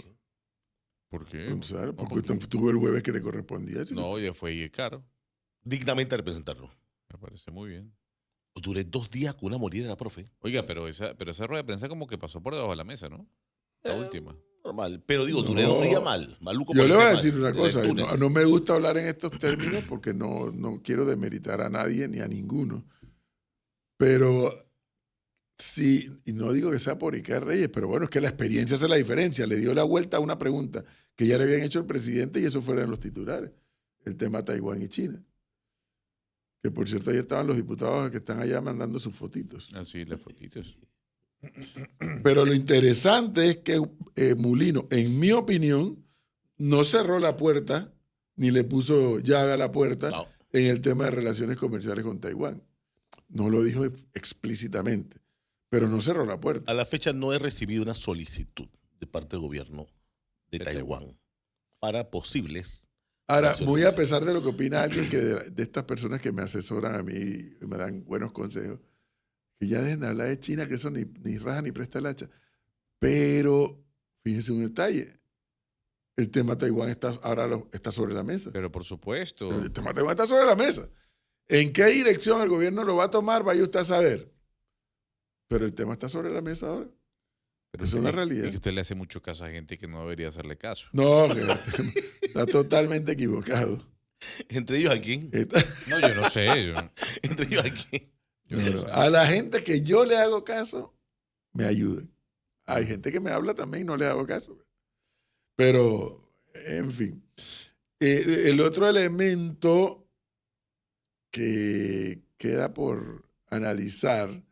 ¿Por qué?
Gonzalo, porque
porque-
usted tuvo el jueves que le correspondía. ¿sí?
No, ya fue caro.
Dignamente a representarlo.
Me parece muy bien.
Duré 2 días con una morida de la profe.
Oiga, pero esa rueda de prensa como que pasó por debajo de la mesa, ¿no? La última.
Normal. Pero digo, duré
No.
2 días mal. Maluco
Yo
por
le
el
voy a
tema
decir una
del
cosa,
túnel.
no me gusta hablar en estos términos porque no quiero demeritar a nadie ni a ninguno, pero sí, y no digo que sea por Iker Reyes, pero bueno, es que la experiencia hace la diferencia, le dio la vuelta a una pregunta que ya le habían hecho el presidente y eso fueron los titulares, el tema Taiwán y China, que por cierto ahí estaban los diputados que están allá mandando sus fotitos.
Así, las fotitos.
Pero lo interesante es que Mulino, en mi opinión, no cerró la puerta ni le puso llave a la puerta
No.
en el tema de relaciones comerciales con Taiwán. No lo dijo explícitamente, pero no cerró la puerta.
A la fecha no he recibido una solicitud de parte del gobierno de
De
Taiwán para posibles.
Ahora,
relaciones
muy a
comerciales.
pesar de lo que opina alguien que de estas personas que me asesoran a mí y me dan buenos consejos, que ya dejen de hablar de China, que eso ni raja ni presta el hacha. Pero fíjense un detalle. El tema Taiwán está sobre la mesa.
Pero por supuesto.
El tema Taiwán está sobre la mesa. ¿En qué dirección el gobierno lo va a tomar? Vaya usted a saber. Pero el tema está sobre la mesa ahora.
Pero
es una
y-
realidad.
Y que usted le hace mucho caso a gente que no debería hacerle caso.
No, que está totalmente equivocado.
Entre ellos aquí.
Está-
No, yo no sé.
Entre ellos aquí.
A la gente que yo le hago caso, me ayudan. Hay gente que me habla también y no le hago caso. Pero, en fin. El otro elemento que queda por analizar,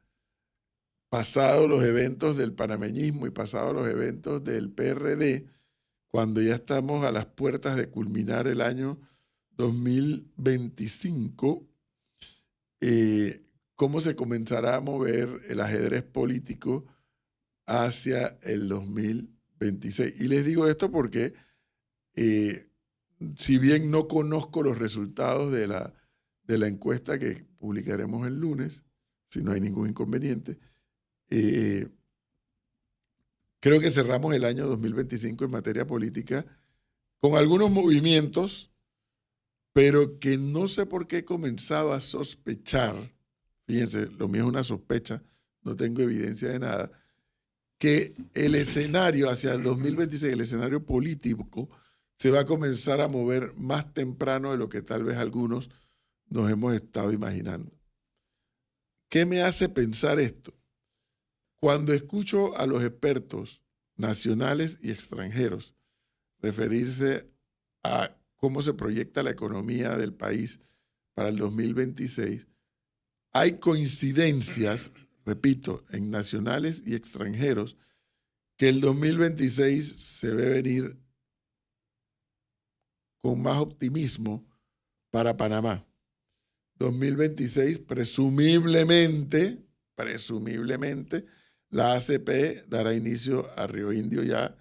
pasados los eventos del panameñismo y pasados los eventos del PRD, cuando ya estamos a las puertas de culminar el año 2025, cómo se comenzará a mover el ajedrez político hacia el 2026. Y les digo esto porque, si bien no conozco los resultados de la encuesta que publicaremos el lunes, si no hay ningún inconveniente, creo que cerramos el año 2025 en materia política con algunos movimientos, pero que no sé por qué he comenzado a sospechar, fíjense, lo mío es una sospecha, no tengo evidencia de nada, que el escenario hacia el 2026, el escenario político, se va a comenzar a mover más temprano de lo que tal vez algunos nos hemos estado imaginando. ¿Qué me hace pensar esto? Cuando escucho a los expertos nacionales y extranjeros referirse a cómo se proyecta la economía del país para el 2026, hay coincidencias, repito, en nacionales y extranjeros, que el 2026 se ve venir con más optimismo para Panamá. 2026 presumiblemente presumiblemente la ACP dará inicio a Río Indio ya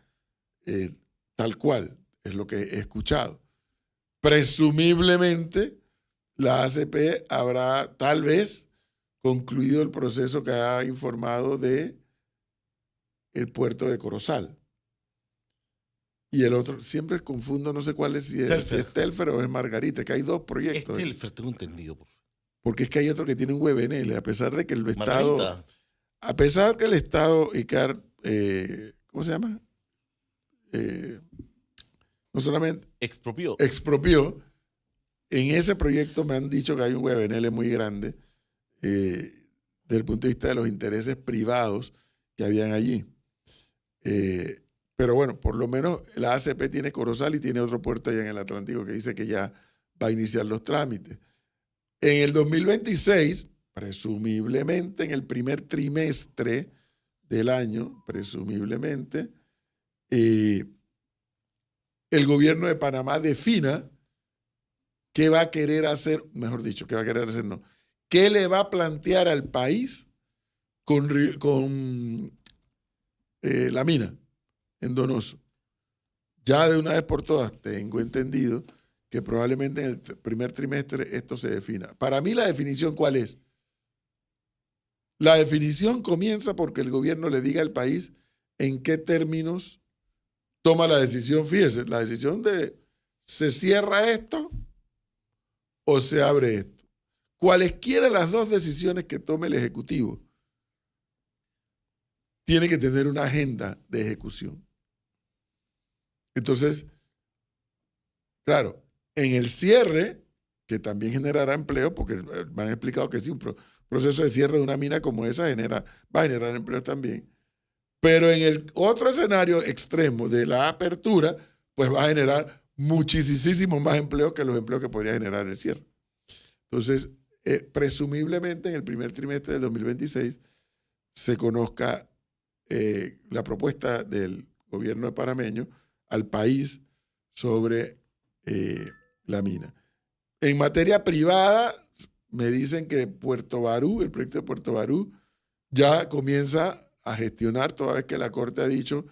tal cual, es lo que he escuchado. Presumiblemente la ACP habrá tal vez concluido el proceso que ha informado de el puerto de Corozal. Y el otro, siempre confundo, no sé cuál es, si es Telfer o es Margarita, que hay dos proyectos.
Telfer, tengo entendido.
Porque es que hay otro que tiene un WBNL, a pesar de que el Estado...
Margarita.
A pesar que el Estado, ICAR, ¿cómo se llama? No solamente
Expropió.
en ese proyecto me han dicho que hay un WBNL muy grande desde el punto de vista de los intereses privados que habían allí. Pero bueno, por lo menos la ACP tiene Corozal y tiene otro puerto allá en el Atlántico que dice que ya va a iniciar los trámites. En el 2026, presumiblemente en el primer trimestre del año, presumiblemente, el gobierno de Panamá defina qué va a querer hacer, mejor dicho, qué va a querer hacer, no, qué le va a plantear al país con la mina en Donoso. Ya de una vez por todas tengo entendido que probablemente en el primer trimestre esto se defina. Para mí la definición, ¿cuál es? La definición comienza porque el gobierno le diga al país en qué términos toma la decisión. Fíjese, la decisión de ¿se cierra esto o se abre esto? Cualesquiera las dos decisiones que tome el Ejecutivo, tiene que tener una agenda de ejecución. Entonces, claro, en el cierre, que también generará empleo, porque me han explicado que sí, un proceso de cierre de una mina como esa va a generar empleo también. Pero en el otro escenario extremo de la apertura, pues va a generar muchísimo más empleo que los empleos que podría generar el cierre. Entonces, presumiblemente en el primer trimestre del 2026 se conozca la propuesta del gobierno panameño al país sobre la mina. En materia privada, me dicen que Puerto Barú, el proyecto de Puerto Barú, ya comienza a gestionar, toda vez que la Corte ha dicho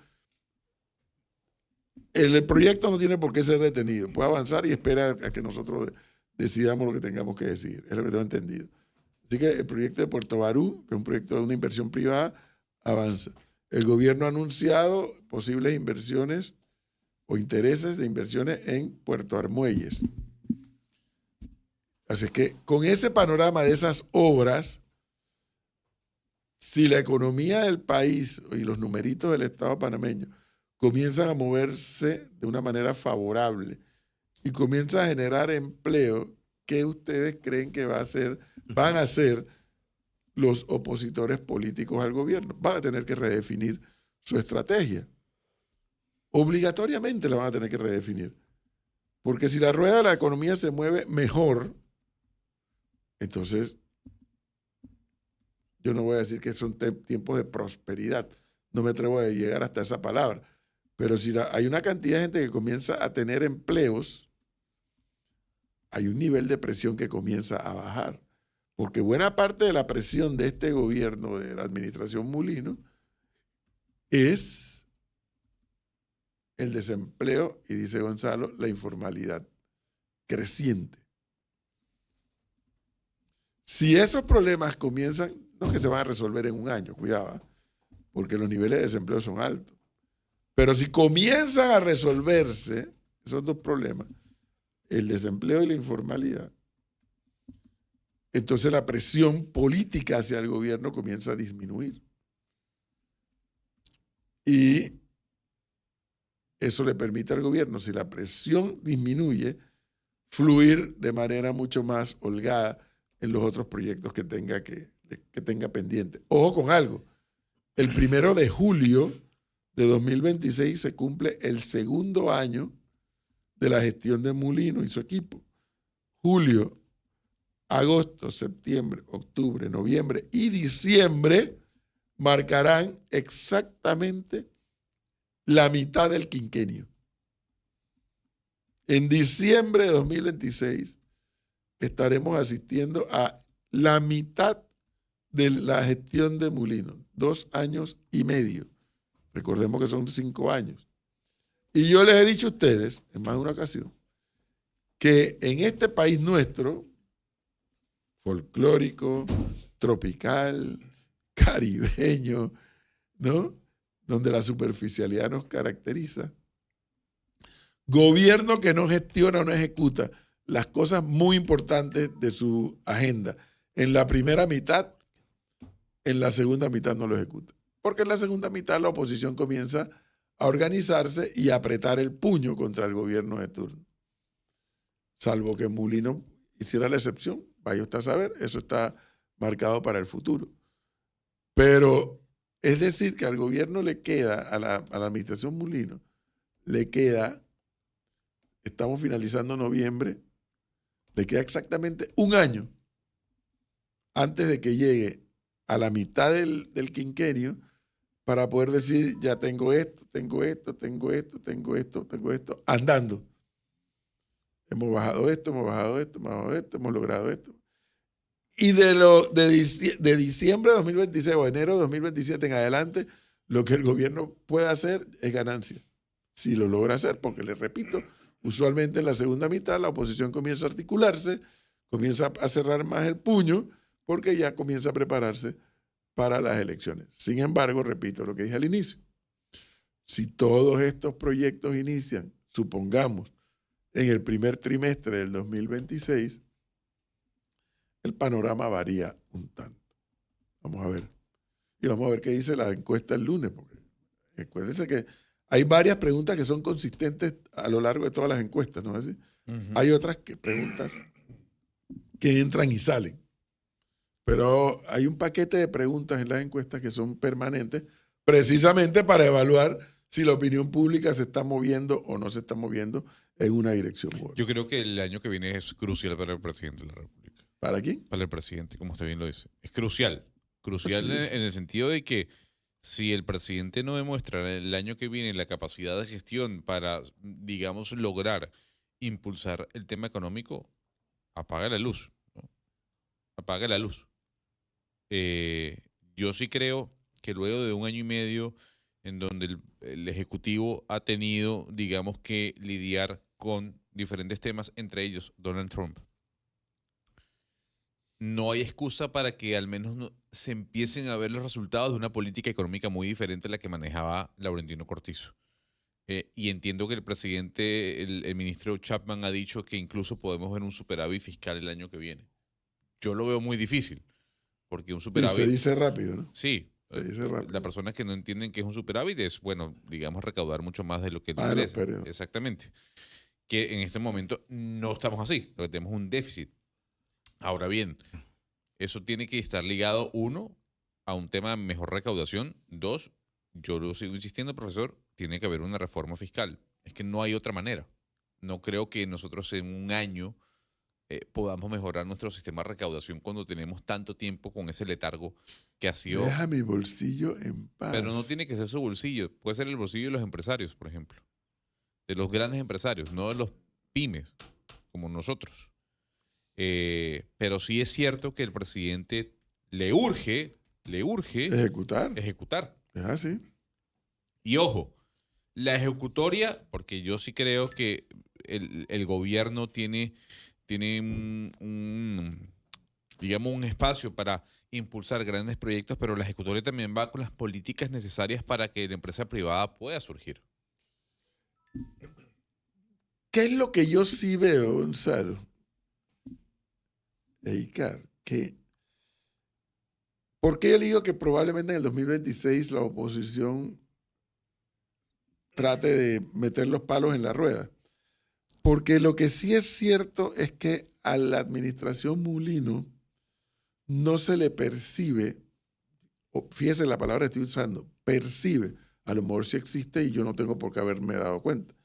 el proyecto no tiene por qué ser detenido, puede avanzar y espera a que nosotros decidamos lo que tengamos que decir, es lo que tengo entendido. Así que el proyecto de Puerto Barú, que es un proyecto de una inversión privada, avanza. El gobierno ha anunciado posibles inversiones o intereses de inversiones en Puerto Armuelles. Así que con ese panorama de esas obras, si la economía del país y los numeritos del Estado panameño comienzan a moverse de una manera favorable y comienzan a generar empleo, ¿qué ustedes creen que van a hacer los opositores políticos al gobierno? Van a tener que redefinir su estrategia. Obligatoriamente la van a tener que redefinir. Porque si la rueda de la economía se mueve mejor, entonces yo no voy a decir que son tiempos de prosperidad. No me atrevo a llegar hasta esa palabra. Pero si hay una cantidad de gente que comienza a tener empleos, hay un nivel de presión que comienza a bajar. Porque buena parte de la presión de este gobierno, de la administración Mulino, es el desempleo y, dice Gonzalo, la informalidad creciente. Si esos problemas comienzan, no es que se van a resolver en un año, cuidado, porque los niveles de desempleo son altos. Pero si comienzan a resolverse esos dos problemas, el desempleo y la informalidad, entonces la presión política hacia el gobierno comienza a disminuir. Y eso le permite al gobierno, si la presión disminuye, fluir de manera mucho más holgada en los otros proyectos que tenga pendiente. Ojo con algo, el 1 de julio de 2026 se cumple el segundo año de la gestión de Mulino y su equipo. Julio, agosto, septiembre, octubre, noviembre y diciembre marcarán exactamente la mitad del quinquenio. En diciembre de 2026 estaremos asistiendo a la mitad de la gestión de Mulino, 2 años y medio. Recordemos que son 5 años. Y yo les he dicho a ustedes, en más de una ocasión, que en este país nuestro, folclórico, tropical, caribeño, ¿no? Donde la superficialidad nos caracteriza, gobierno que no gestiona o no ejecuta las cosas muy importantes de su agenda en la primera mitad, en la segunda mitad no lo ejecuta. Porque en la segunda mitad la oposición comienza a organizarse y a apretar el puño contra el gobierno de turno. Salvo que Mulino hiciera la excepción, vaya usted a saber, eso está marcado para el futuro. Pero es decir que al gobierno le queda, a la administración Mulino, le queda, estamos finalizando noviembre, le queda exactamente 1 año antes de que llegue a la mitad del quinquenio para poder decir, ya tengo esto, andando. Hemos bajado esto, hemos logrado esto. Y de diciembre de 2026 o enero de 2027 en adelante, lo que el gobierno puede hacer es ganancia. Si lo logra hacer, porque les repito, usualmente en la segunda mitad la oposición comienza a articularse, comienza a cerrar más el puño, porque ya comienza a prepararse para las elecciones. Sin embargo, repito lo que dije al inicio, si todos estos proyectos inician, supongamos, en el primer trimestre del 2026, el panorama varía un tanto. Vamos a ver. Y vamos a ver qué dice la encuesta el lunes, porque acuérdense que hay varias preguntas que son consistentes a lo largo de todas las encuestas, ¿no es así? Hay otras preguntas que entran y salen. Pero hay un paquete de preguntas en las encuestas que son permanentes, precisamente para evaluar si la opinión pública se está moviendo o no se está moviendo en una dirección u otra.
Yo creo que el año que viene es crucial para el presidente de la República.
¿Para quién?
Para el presidente, como usted bien lo dice. Es crucial. Crucial en el sentido de que si el presidente no demuestra el año que viene la capacidad de gestión para, digamos, lograr impulsar el tema económico, apaga la luz, ¿no? Apaga la luz. Yo sí creo que luego de 1 año y medio en donde el Ejecutivo ha tenido, digamos, que lidiar con diferentes temas, entre ellos Donald Trump, no hay excusa para que al menos se empiecen a ver los resultados de una política económica muy diferente a la que manejaba Laurentino Cortizo. Y entiendo que el presidente, el ministro Chapman ha dicho que incluso podemos ver un superávit fiscal el año que viene. Yo lo veo muy difícil, porque un superávit...
Y se dice rápido, ¿no?
Sí.
Se dice rápido.
Las personas que no entienden que es un superávit es, bueno, digamos, recaudar mucho más de lo que
ingresa.
Exactamente. Que en este momento no estamos así, lo que tenemos un déficit. Ahora bien, eso tiene que estar ligado, 1, a un tema de mejor recaudación. 2, yo lo sigo insistiendo, profesor, tiene que haber una reforma fiscal. Es que no hay otra manera. No creo que nosotros en 1 año podamos mejorar nuestro sistema de recaudación cuando tenemos tanto tiempo con ese letargo que ha sido...
Deja mi bolsillo en paz.
Pero no tiene que ser su bolsillo. Puede ser el bolsillo de los empresarios, por ejemplo. De los grandes empresarios, no de los pymes, como nosotros. Pero sí es cierto que el presidente le urge ejecutar.
Es así.
Y ojo, la ejecutoria, porque yo sí creo que el gobierno tiene digamos, un espacio para impulsar grandes proyectos, pero la ejecutoria también va con las políticas necesarias para que la empresa privada pueda surgir.
¿Qué es lo que yo sí veo, Gonzalo? ¿Por qué yo le digo que probablemente en el 2026 la oposición trate de meter los palos en la rueda? Porque lo que sí es cierto es que a la administración Mulino no se le percibe, o fíjese la palabra que estoy usando, percibe, a lo mejor sí existe y yo no tengo por qué haberme dado cuenta,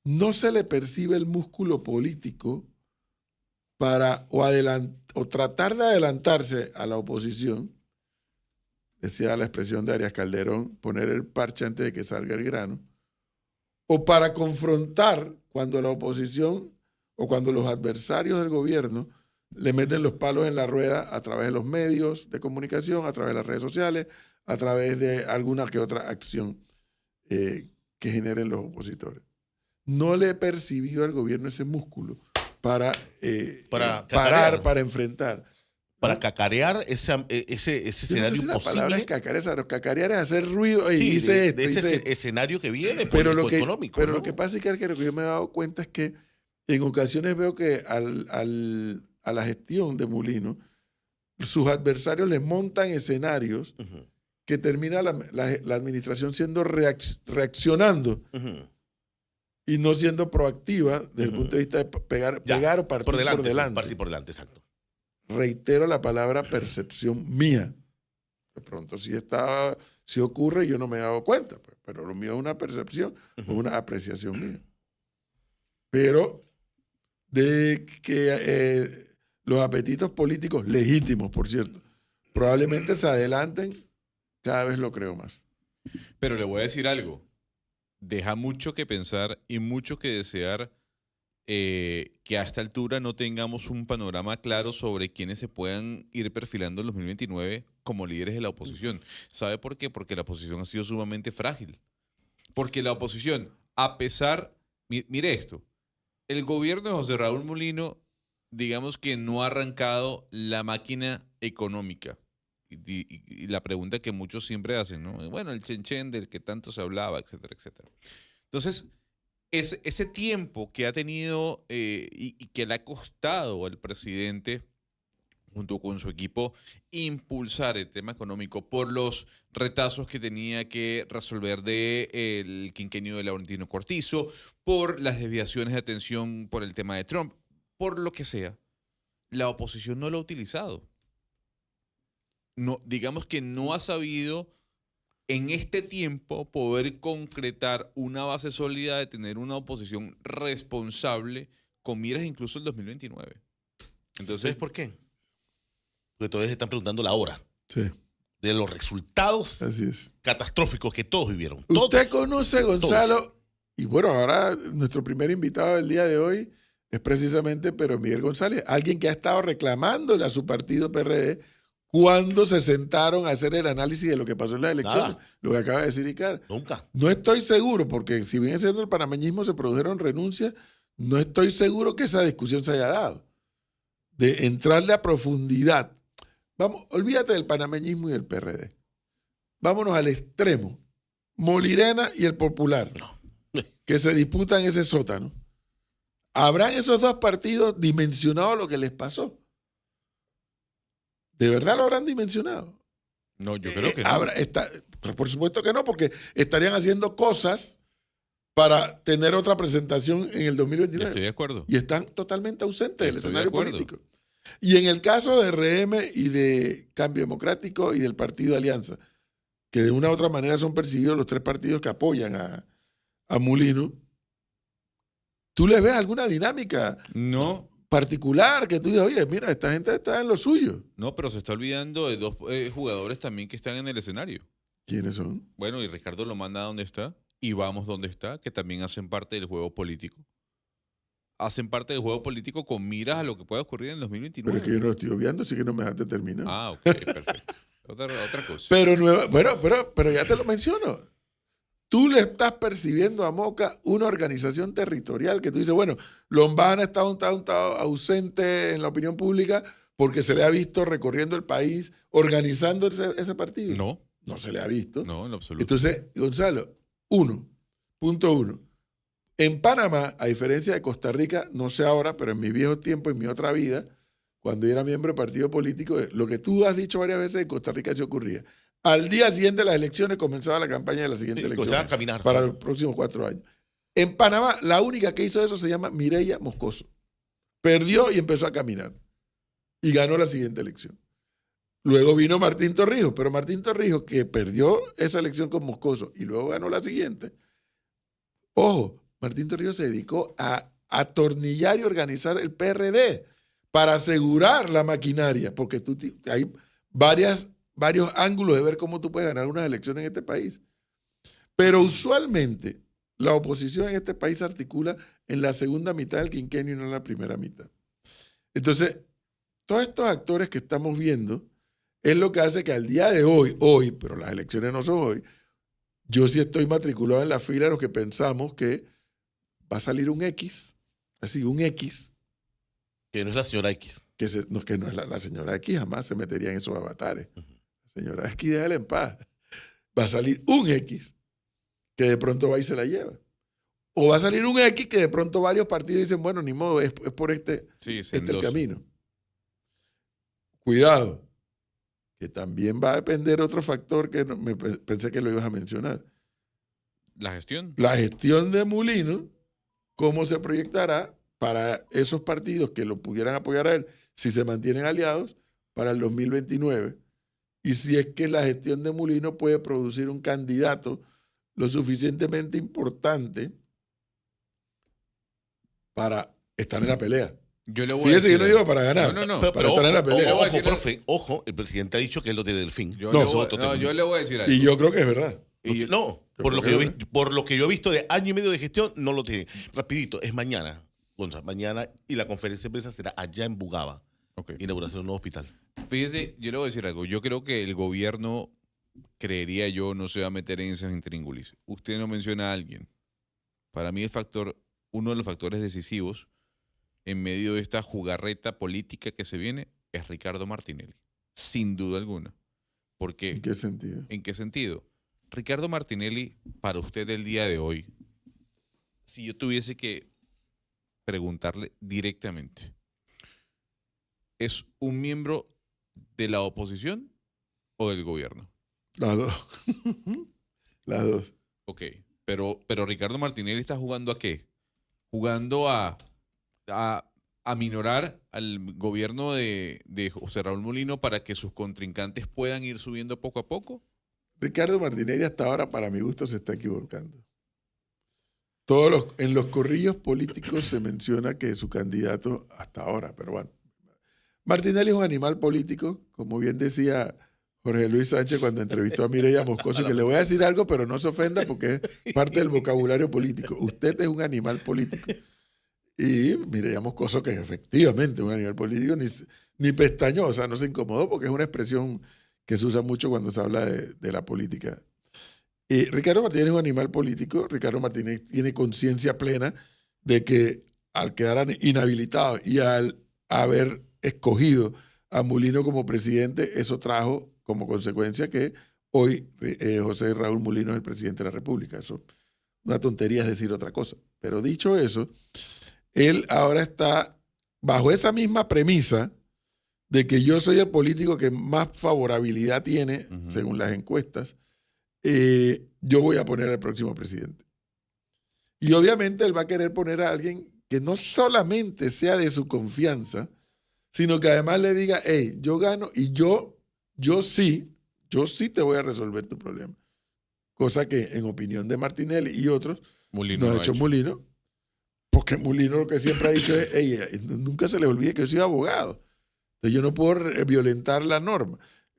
no se le percibe el músculo político para o tratar de adelantarse a la oposición, decía la expresión de Arias Calderón, poner el parche antes de que salga el grano, o para confrontar cuando la oposición o cuando los adversarios del gobierno le meten los palos en la rueda a través de los medios de comunicación, a través de las redes sociales, a través de alguna que otra acción que generen los opositores. No le percibió al gobierno ese músculo para parar, para enfrentar.
Para cacarear ese
Yo no sé
escenario
si la palabra es
posible.
cacarear es hacer ruido.
Sí,
Dice esto,
de ese
dice esto.
escenario que viene,
Pero lo
económico.
pero
¿no?
lo que pasa es que lo que yo me he dado cuenta es que en ocasiones veo que a la gestión de Mulino, sus adversarios le montan escenarios
Ujú,
que termina la administración siendo reaccionando y no siendo proactiva desde el
Ujú.
punto de vista de pegar o partir
por delante.
por delante.
Partir por delante, exacto.
Reitero la palabra percepción mía. De pronto si ocurre yo no me he dado cuenta, pues, pero lo mío es una percepción o una apreciación mía. Pero de que los apetitos políticos, legítimos por cierto, probablemente se adelanten, cada vez lo creo más.
Pero le voy a decir algo. Deja mucho que pensar y mucho que desear que a esta altura no tengamos un panorama claro sobre quiénes se puedan ir perfilando en 2029 como líderes de la oposición. ¿Sabe por qué? Porque la oposición ha sido sumamente frágil. Porque la oposición, a pesar... Mire esto. El gobierno de José Raúl Mulino, digamos que no ha arrancado la máquina económica. Y la pregunta que muchos siempre hacen, ¿no? Bueno, el chenchen del que tanto se hablaba, etcétera, etcétera. Entonces, ese tiempo que ha tenido y que le ha costado al presidente, junto con su equipo, impulsar el tema económico por los retazos que tenía que resolver del quinquenio de Laurentino Cortizo, por las desviaciones de atención por el tema de Trump, por lo que sea, la oposición no lo ha utilizado. No, digamos que no ha sabido en este tiempo poder concretar una base sólida de tener una oposición responsable con miras incluso el 2029. Entonces,
¿Sabes por qué? Porque todavía se están preguntando la hora
Sí,
de los resultados
así es.
catastróficos que todos vivieron.
Usted
Todos.
conoce, Gonzalo, y bueno, ahora nuestro primer invitado del día de hoy es precisamente Pedro Miguel González, alguien que ha estado reclamándole a su partido PRD cuando se sentaron a hacer el análisis de lo que pasó en las elecciones,
Nada.
lo que acaba de decir Icar.
Nunca.
No estoy seguro, porque si bien es cierto el panameñismo se produjeron renuncias, no estoy seguro que esa discusión se haya dado. De entrarle a profundidad. Vamos, olvídate del panameñismo y del PRD. Vámonos al extremo. Molirena y el Popular, que se disputan ese sótano. ¿Habrán esos dos partidos dimensionado lo que les pasó? ¿De verdad lo habrán dimensionado?
no, yo creo que no.
Pero por supuesto que no, porque estarían haciendo cosas para tener otra presentación en el
Yo
2029.
estoy de acuerdo.
Y están totalmente ausentes del
Estoy de
escenario
acuerdo.
político. Y en el caso de RM y de Cambio Democrático y del Partido Alianza, que de una u otra manera son percibidos los tres partidos que apoyan a Mulino, ¿tú les ves alguna dinámica
No,
particular que tú digas, oye, mira, esta gente está en lo suyo?
no, pero se está olvidando de dos jugadores también que están en el escenario.
¿Quiénes son?
Bueno, y Ricardo lo manda donde está, y Vamos donde está, que también hacen parte del juego político. Hacen parte del juego político con miras a lo que pueda ocurrir en el 2029.
Pero es que yo no lo estoy obviando, así que no me dejaste terminar.
Ah, ok, perfecto. Otra cosa.
Pero ya te lo menciono. Tú le estás percibiendo a Moca una organización territorial que tú dices, bueno, Lombana está un tanto ausente en la opinión pública porque se le ha visto recorriendo el país, organizando ese partido.
No,
No se le ha visto.
no, en lo absoluto.
Entonces, Gonzalo, punto uno. En Panamá, a diferencia de Costa Rica, no sé ahora, pero en mi viejo tiempo, en mi otra vida, cuando yo era miembro de partido político, lo que tú has dicho varias veces en Costa Rica se ocurría. Al día siguiente de las elecciones comenzaba la campaña de la siguiente
Sí,
elección.
comenzaban a caminar.
Para los próximos 4 años. En Panamá, la única que hizo eso se llama Mireya Moscoso. Perdió y empezó a caminar. Y ganó la siguiente elección. Luego vino Martín Torrijos, pero Martín Torrijos, que perdió esa elección con Moscoso y luego ganó la siguiente. Ojo, Martín Torrijos se dedicó a atornillar y organizar el PRD para asegurar la maquinaria, porque hay varios ángulos de ver cómo tú puedes ganar unas elecciones en este país. Pero usualmente la oposición en este país se articula en la segunda mitad del quinquenio y no en la primera mitad. Entonces, todos estos actores que estamos viendo es lo que hace que al día de hoy, pero las elecciones no son hoy, yo sí estoy matriculado en la fila de los que pensamos que va a salir un X, así, un X.
Que no es la señora X.
Que no es la señora X, jamás se metería en esos avatares. La señora X, déjala en paz. Va a salir un X que de pronto va y se la lleva. O va a salir un X que de pronto varios partidos dicen, bueno, ni modo, es por este el camino. Cuidado, que también va a depender otro factor que pensé que lo ibas a mencionar.
¿La gestión?
La gestión de Mulino, cómo se proyectará para esos partidos que lo pudieran apoyar a él si se mantienen aliados para el 2029. Y si es que la gestión de Mulino puede producir un candidato lo suficientemente importante para estar en la pelea.
Yo le voy
Fíjese
a decir
que no digo para ganar,
No.
para estar en la pelea.
Ojo, profe, ojo, el presidente ha dicho que él lo tiene del fin.
Yo
yo
le voy a decir algo.
Y yo creo que es verdad.
No, por lo que yo he visto de año y medio de gestión, no lo tiene. Rapidito, es mañana, Gonzalo, mañana, y la conferencia de prensa será allá en Bugaba.
Okay.
Inauguración de un nuevo hospital.
Fíjese, yo le voy a decir algo. Yo creo que el gobierno, creería yo, no se va a meter en esas intríngulis. Usted no menciona a alguien. Para mí uno de los factores decisivos en medio de esta jugarreta política que se viene es Ricardo Martinelli. Sin duda alguna. Porque,
¿En qué sentido?
¿En qué sentido? Ricardo Martinelli, para usted el día de hoy, si yo tuviese que preguntarle directamente, ¿es un miembro de la oposición o del gobierno?
Las dos. Las dos.
Ok, pero Ricardo Martinelli está jugando ¿a qué? Jugando a aminorar al gobierno de José Raúl Mulino para que sus contrincantes puedan ir subiendo poco a poco.
Ricardo Martinelli hasta ahora, para mi gusto, se está equivocando. En los corrillos políticos se menciona que su candidato hasta ahora, pero bueno. Martinelli es un animal político, como bien decía Jorge Luis Sánchez cuando entrevistó a Mireya Moscoso, que le voy a decir algo, pero no se ofenda porque es parte del vocabulario político. Usted es un animal político. Y Mireya Moscoso, que efectivamente es un animal político, ni pestañó, o sea, no se incomodó porque es una expresión que se usa mucho cuando se habla de la política. Y Ricardo Martínez es un animal político. Ricardo Martínez tiene conciencia plena de que al quedar inhabilitado y al haber escogido a Mulino como presidente, eso trajo como consecuencia que hoy José Raúl Mulino es el presidente de la República. Eso, una tontería es decir otra cosa. Pero dicho eso, él ahora está bajo esa misma premisa de que yo soy el político que más favorabilidad tiene, según las encuestas, yo voy a poner al próximo presidente. Y obviamente él va a querer poner a alguien que no solamente sea de su confianza, sino que además le diga, hey, yo gano y yo sí te voy a resolver tu problema. Cosa que en opinión de Martinelli y otros
Mulino
no ha hecho Mulino, porque Mulino lo que siempre ha dicho es, hey, nunca se le olvide que yo soy abogado. Entonces yo no puedo violentar la norma.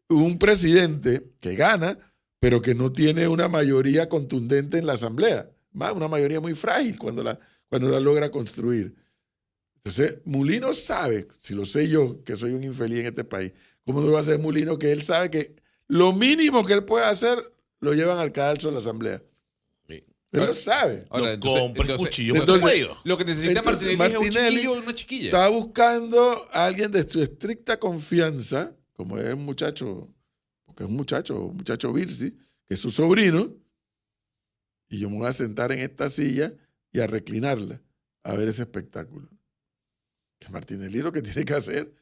Un presidente que gana, pero que no tiene una mayoría contundente en la asamblea, más una mayoría muy frágil cuando la logra construir. Entonces, Mulino sabe, si lo sé yo, que soy un infeliz en este país, ¿cómo no lo va a hacer Mulino? Que él sabe que lo mínimo que él puede hacer lo llevan al cadalso de la asamblea.
Sí.
Él lo sabe.
Ahora,
Compre cuchillo con
entonces,
cuello.
lo que necesita Martinelli es un chiquillo o una chiquilla.
Está buscando a alguien de su estricta confianza, como es un muchacho, porque es un muchacho Virsi, que es su sobrino, y yo me voy a sentar en esta silla y a reclinarla a ver ese espectáculo. Que Martinelli lo que tiene que hacer,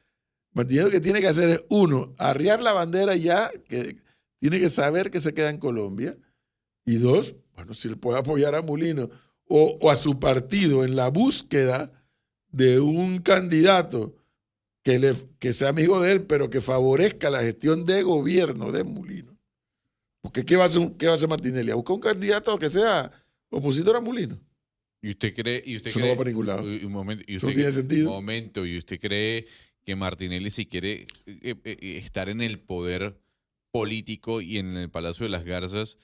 es uno, arriar la bandera ya, que tiene que saber que se queda en Colombia, y dos, bueno, si él puede apoyar a Mulino o a su partido en la búsqueda de un candidato que sea amigo de él, pero que favorezca la gestión de gobierno de Mulino. Porque ¿qué va a hacer Martinelli? ¿A buscar un candidato que sea opositor a Mulino?
¿Y usted cree?
Eso no va para ningún lado. Eso no tiene sentido.
Un momento, ¿y usted cree que Martinelli, si quiere estar en el poder político y en el Palacio de las Garzas,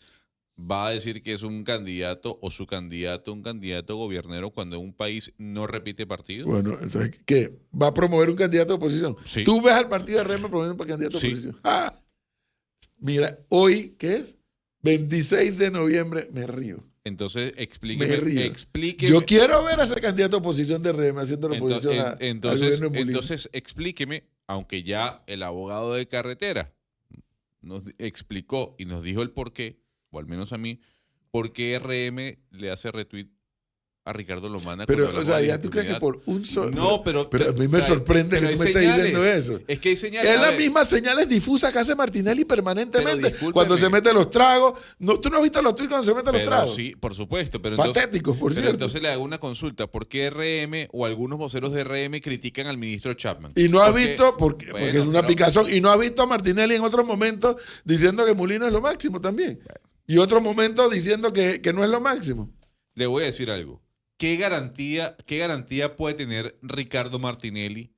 va a decir que es un candidato o su candidato, un candidato gobernero cuando un país no repite partido?
Bueno, entonces, ¿qué? ¿Va a promover un candidato de oposición?
Sí.
¿Tú ves al partido de RM promoviendo un candidato de
Sí.
oposición? ¡Ah! Mira, hoy, ¿qué es? 26 de noviembre, me río.
Entonces,
Me
explíqueme.
río.
explíqueme
Yo quiero ver a ese candidato de oposición de RM haciendo la oposición al
entonces,
gobierno de Mulino.
entonces, explíqueme, aunque ya el abogado de carretera nos explicó y nos dijo el por qué, o al menos a mí, por qué RM le hace retweet a Ricardo Lomana.
Pero,
cuando
o sea,
hablamos de
ya tú crees que
impunidad.
por un solo...
No, pero
a mí me sorprende
pero
que
hay
tú me estés
señales.
diciendo eso.
Es que hay señales.
Es
a
la
ver,
misma señales difusas que hace Martinelli permanentemente.
Pero discúlpeme.
Cuando se mete los tragos. No, ¿tú no has visto los tweets cuando se mete los
pero
tragos?
sí, por supuesto. Pero entonces,
Patéticos, por
pero
cierto.
entonces le hago una consulta. ¿Por qué RM o algunos voceros de RM critican al ministro Chapman?
Y no ha
Porque-
visto, porque
bueno,
es una
pero-
picazón, y no ha visto a Martinelli en otros momentos diciendo que Mulino es lo máximo también. Y otros momentos diciendo que no es lo máximo.
Le voy a decir algo. ¿Qué garantía puede tener Ricardo Martinelli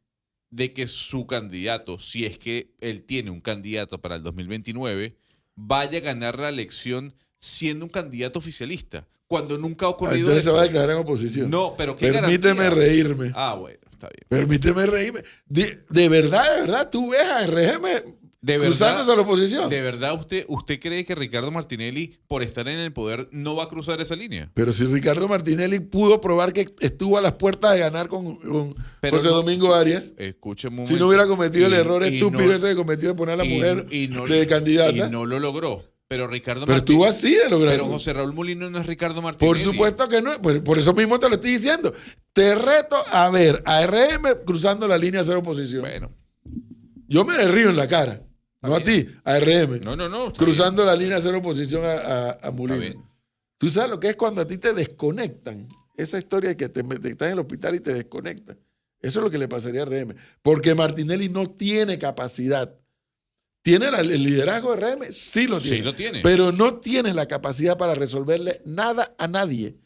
de que su candidato, si es que él tiene un candidato para el 2029, vaya a ganar la elección siendo un candidato oficialista? Cuando nunca ha ocurrido
Entonces se
eso.
va a declarar en oposición.
No, pero ¿qué
Permíteme
garantía?
reírme.
Ah, bueno, está bien.
Permíteme reírme. De verdad, tú ves a RM
De
cruzándose a
verdad,
la oposición.
¿de verdad usted cree que Ricardo Martinelli, por estar en el poder, no va a cruzar esa línea?
Pero si Ricardo Martinelli pudo probar que estuvo a las puertas de ganar con
Pero
José
no-
Domingo Arias,
Escúcheme un
si no
momento.
hubiera cometido el error
Y
estúpido
no-
ese que cometió de poner a la mujer
no-
de candidata,
Y no lo logró. Pero Ricardo
pero estuvo así de lograrlo.
Pero José Raúl Mulino no es Ricardo Martinelli.
Por supuesto que no. Por eso mismo te lo estoy diciendo. Te reto a ver a RM cruzando la línea de ser oposición.
Bueno,
Yo me le río en la cara. No a ti, a RM.
no. está
Cruzando la línea de ser oposición a Mulino.
bien.
Tú sabes lo que es cuando a ti te desconectan. Esa historia de que te estás en el hospital y te desconectan. Eso es lo que le pasaría a RM. Porque Martinelli no tiene capacidad. ¿Tiene el liderazgo de RM? Sí lo tiene.
Sí lo tiene.
Pero no tiene la capacidad para resolverle nada a nadie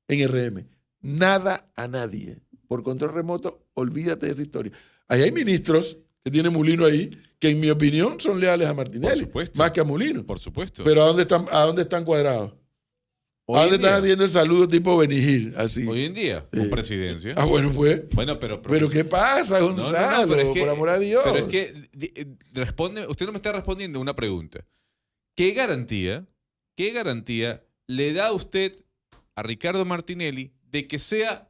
en RM. Nada a nadie. Por control remoto, olvídate de esa historia. Ahí hay ministros que tiene Mulino ahí, que en mi opinión son leales a Martinelli,
Por supuesto.
más que a Mulino.
Por supuesto.
Pero ¿a dónde están cuadrados? ¿A dónde están haciendo el saludo tipo Benigil? Así.
Hoy en día, con presidencia.
Ah, bueno, pues.
Bueno, pero
¿Pero qué pasa, Gonzalo?
pero es que-
por amor a Dios.
Pero es que usted no me está respondiendo una pregunta. ¿Qué garantía le da usted a Ricardo Martinelli de que sea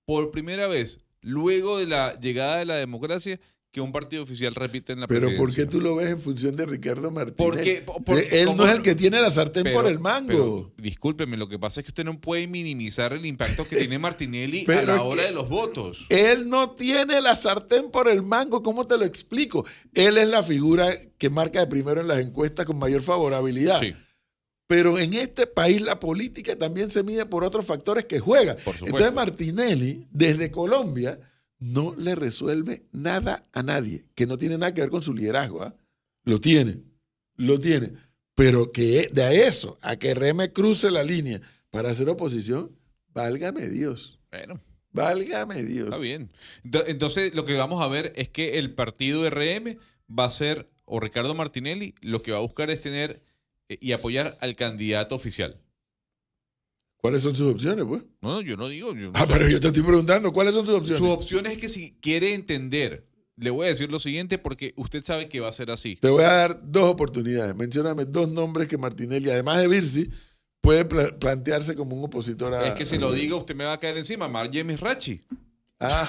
por primera vez, luego de la llegada de la democracia, que un partido oficial repita en la
Pero
presidencia?
¿por qué tú lo ves en función de Ricardo Martínez?
Porque
Él
¿cómo
no es
no?
el que tiene la sartén por el mango.
Pero, discúlpeme, lo que pasa es que usted no puede minimizar el impacto que tiene Martinelli a
Pero
la
es
hora
que-
de los votos.
Él no tiene la sartén por el mango, ¿cómo te lo explico? Él es la figura que marca de primero en las encuestas con mayor favorabilidad.
Sí,
Pero en este país la política también se mide por otros factores que juegan.
Por supuesto.
Entonces Martinelli, desde Colombia, no le resuelve nada a nadie, que no tiene nada que ver con su liderazgo. ¿Ah? Lo tiene. Pero que de eso, a que RM cruce la línea para hacer oposición, válgame Dios.
bueno.
Válgame Dios.
Está bien. Entonces, lo que vamos a ver es que el partido RM va a ser, o Ricardo Martinelli, lo que va a buscar es tener y apoyar al candidato oficial.
¿Cuáles son sus opciones, pues?
No, yo no digo.
Pero yo te estoy preguntando, ¿cuáles son sus opciones?
Su opción es que si quiere entender, le voy a decir lo siguiente porque usted sabe que va a ser así.
Te voy a dar dos oportunidades. Mencióname dos nombres que Martinelli, además de Virsi, puede plantearse como un opositor a...
Es que si lo digo, usted me va a caer encima. Marjem Rachi.
Ah,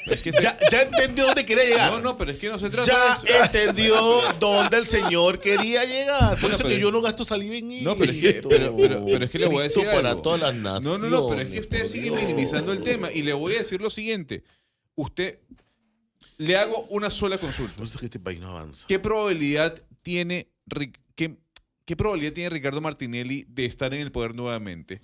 Es que
Ya entendió dónde quería llegar.
No, pero es que no se trata
Ya
de eso.
entendió dónde el señor quería llegar. Por
Bueno,
eso
pero-
que yo no gasto saliva en
No, pero es que-
esto.
pero es que le voy a decir
Cristo para
algo.
todas las naciones.
No, pero es que usted
por
sigue
Dios.
minimizando el tema y le voy a decir lo siguiente. Usted, le hago una sola consulta.
Por eso es que este país no avanza.
¿Qué probabilidad tiene qué probabilidad tiene Ricardo Martinelli de estar en el poder nuevamente?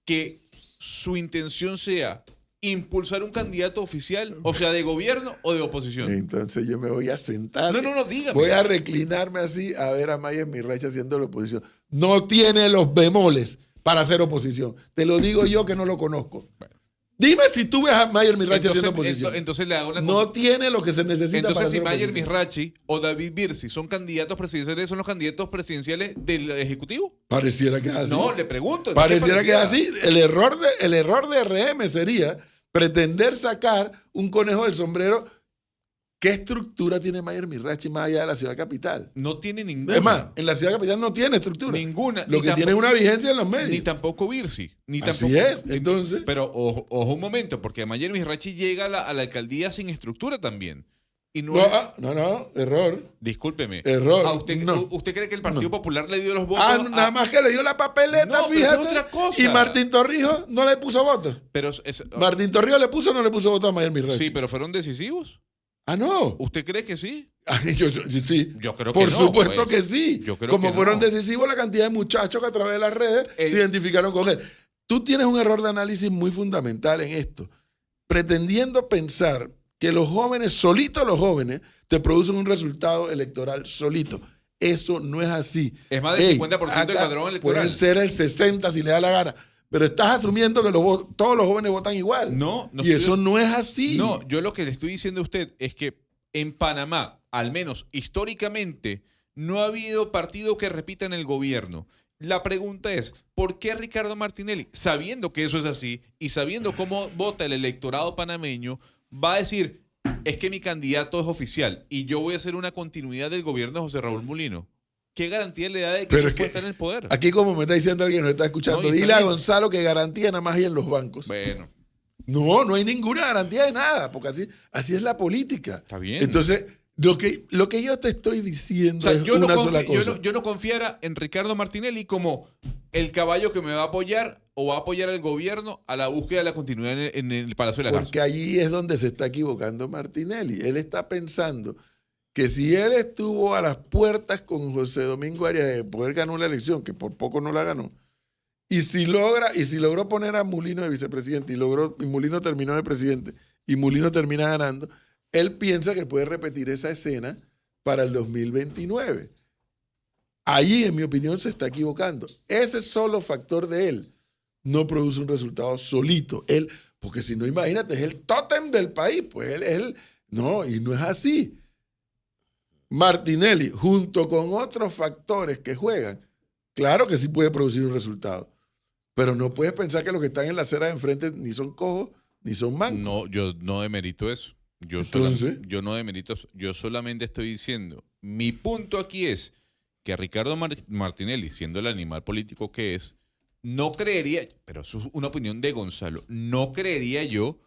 Que su intención sea impulsar un candidato oficial, o sea, de gobierno o de oposición.
entonces yo me voy a sentar.
No, dígame.
Voy a reclinarme así a ver a Maya Miracha haciendo la oposición. No tiene los bemoles para hacer oposición. Te lo digo yo que no lo conozco. Dime si tú ves a Mayer Mirachi haciendo oposición.
Entonces le hago una cosa.
No tiene lo que se necesita
Entonces,
para
si
hacer
Mayer
oposición.
Mirachi o David Birsi son candidatos presidenciales, ¿son los candidatos presidenciales del Ejecutivo?
Pareciera que es así.
No, le pregunto. ¿qué
Pareciera que es
pareciera?
así. El error de RM sería pretender sacar un conejo del sombrero. ¿Qué estructura tiene Mayer Mirachi más allá de la ciudad capital?
No tiene ninguna.
Es más, en la ciudad capital no tiene estructura.
Ninguna.
Lo
Ni
que tiene es
tampoco-
una vigencia en los medios.
Ni tampoco Birsi. Ni
Así
tampoco,
es, entonces.
Pero ojo un momento, porque Mayer Mirachi llega a la alcaldía sin estructura también. Y no,
No, error.
discúlpeme.
Error.
¿Usted,
No.
¿Usted cree que el Partido Popular le dio los votos?
Nada más que le dio la papeleta,
No, pero es
fíjate.
otra cosa.
Y Martín Torrijos no le puso voto.
Pero
Martín Torrijos le puso o no le puso voto a Mayer Mirachi.
sí, pero fueron decisivos.
Ah, no.
¿Usted cree que sí?
Ay, yo sí.
Yo creo que
Por
no,
supuesto
pues.
que sí.
Yo creo
Como
que
fueron
no.
decisivos la cantidad de muchachos que a través de las redes
El-
se identificaron con él. Tú tienes un error de análisis muy fundamental en esto. Pretendiendo pensar que los jóvenes, solitos los jóvenes, te producen un resultado electoral solito. Eso no es así.
Es más del 50% del
acá
padrón electoral.
Puede ser el 60% si le da la gana. Pero estás asumiendo que todos los jóvenes votan igual.
No,
y eso no es así.
No, yo lo que le estoy diciendo a usted es que en Panamá, al menos históricamente, no ha habido partido que repita en el gobierno. La pregunta es, ¿por qué Ricardo Martinelli, sabiendo que eso es así y sabiendo cómo vota el electorado panameño, va a decir, es que mi candidato es oficial y yo voy a hacer una continuidad del gobierno de José Raúl Mulino? ¿Qué garantía le da de que
Pero
eso
es que
puede estar en el poder?
Aquí, como me está diciendo alguien que nos está escuchando,
No, y está
dile a
bien.
Gonzalo que garantía nada más hay en los bancos.
Bueno,
No hay ninguna garantía de nada, porque así es la política.
está bien.
Entonces, lo que yo te estoy diciendo
O sea,
es una sola cosa.
yo no confiara en Ricardo Martinelli como el caballo que me va a apoyar o va a apoyar al gobierno a la búsqueda de la continuidad en el Palacio de la
Porque
Garza.
allí es donde se está equivocando Martinelli. Él está pensando que si él estuvo a las puertas con José Domingo Arias de poder ganar una elección, que por poco no la ganó, y si logró poner a Mulino de vicepresidente y Mulino terminó de presidente y Mulino termina ganando, él piensa que puede repetir esa escena para el 2029. Allí, en mi opinión, se está equivocando. Ese solo factor de él no produce un resultado solito. Porque si no, imagínate, es el tótem del país. Pues no, y no es así. Martinelli, junto con otros factores que juegan, claro que sí puede producir un resultado. Pero no puedes pensar que los que están en la acera de enfrente ni son cojos ni son mancos.
No, yo no demerito eso.
Entonces.
Yo no demerito eso. Yo solamente estoy diciendo, mi punto aquí es que Ricardo Martinelli, siendo el animal político que es, no creería, pero eso es una opinión de Gonzalo, no creería yo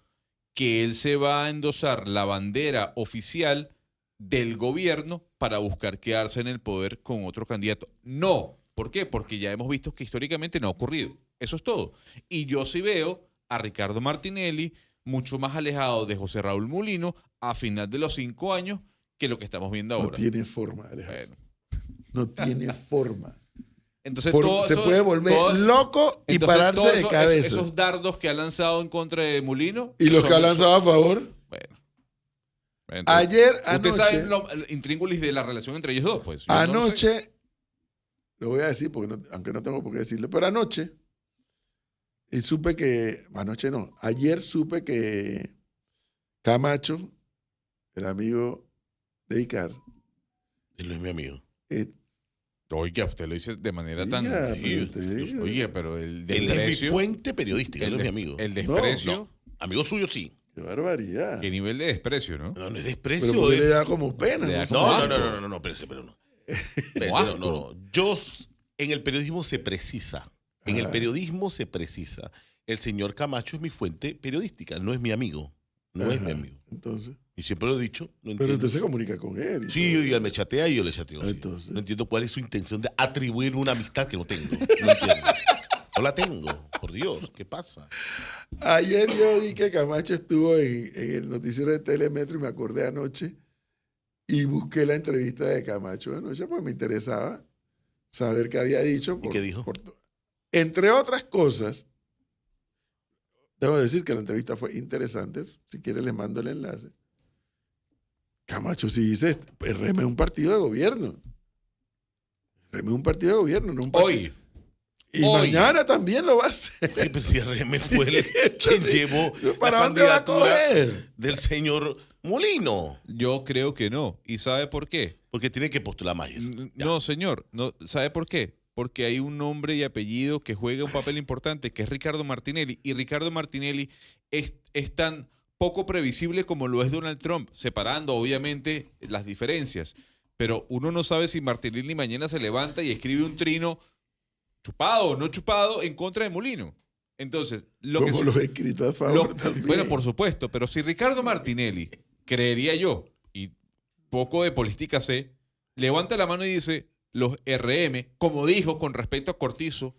que él se va a endosar la bandera oficial del gobierno para buscar quedarse en el poder con otro candidato. No. ¿Por qué? Porque ya hemos visto que históricamente no ha ocurrido. Eso es todo. Y yo sí veo a Ricardo Martinelli mucho más alejado de José Raúl Mulino a final de los 5 años que lo que estamos viendo
No
ahora.
tiene forma, Alejandro.
Bueno.
No tiene forma.
Entonces,
Se puede volver loco y
entonces,
pararse
todos
de cabeza.
esos dardos que ha lanzado en contra de Mulino.
Y los que han lanzado a favor.
Bueno. Entonces,
Ayer,
usted
anoche,
sabe el intríngulis de la relación entre ellos dos, pues. Yo no lo sé.
anoche, lo voy a decir porque aunque no tengo por qué decirlo, pero anoche, y ayer supe que Camacho, el amigo de Icar,
Él no es mi amigo.
Oiga, usted lo dice de manera tan.
Oiga,
Sí,
pero te digo.
oye, pero el
Él es mi
desprecio.
fuente periodística, él no es mi amigo.
El desprecio.
No, amigo suyo sí.
qué barbaridad.
¿Qué nivel de desprecio, no?
No es
Pero
desprecio.
porque le da como pena.
Le da
¿no?
como asco.
No, espérese, pero no.
Como asco.
No. En el periodismo se precisa. En el
Ajá.
periodismo se precisa. El señor Camacho es mi fuente periodística, no es mi amigo. No es mi
Ajá.
amigo.
Entonces,
Y siempre lo he dicho. No
pero
entiendo.
usted se comunica con él. y
Sí,
todo.
y él me chatea y yo le chateo. sí.
Entonces.
No entiendo cuál es su intención de atribuirme una amistad que no tengo. No entiendo. No la tengo, por Dios. ¿Qué pasa?
Ayer yo vi que Camacho estuvo en el noticiero de Telemetro y me acordé anoche y busqué la entrevista de Camacho anoche porque me interesaba saber qué había dicho.
¿Y qué dijo?
Entre otras cosas, debo decir que la entrevista fue interesante. Si quiere les mando el enlace. Camacho sí dice, RM es un partido de gobierno. RM es un partido de gobierno, no un partido.
Hoy.
Y
Hoy.
mañana también lo va a hacer.
Ay, pero si RM fue quien llevó
¿Para
la
dónde va a
candidatura
coger?
del señor Molino.
Yo creo que no. ¿Y sabe por qué?
Porque tiene que postular Mayer.
No, señor. No, ¿sabe por qué? Porque hay un nombre y apellido que juega un papel importante, que es Ricardo Martinelli. Y Ricardo Martinelli es tan poco previsible como lo es Donald Trump, separando obviamente las diferencias. Pero uno no sabe si Martinelli mañana se levanta y escribe un trino chupado o no chupado en contra de Molino. Entonces,
Como los escritos a favor también.
bueno, por supuesto, pero si Ricardo Martinelli, creería yo, y poco de política sé, levanta la mano y dice, los RM, como dijo con respecto a Cortizo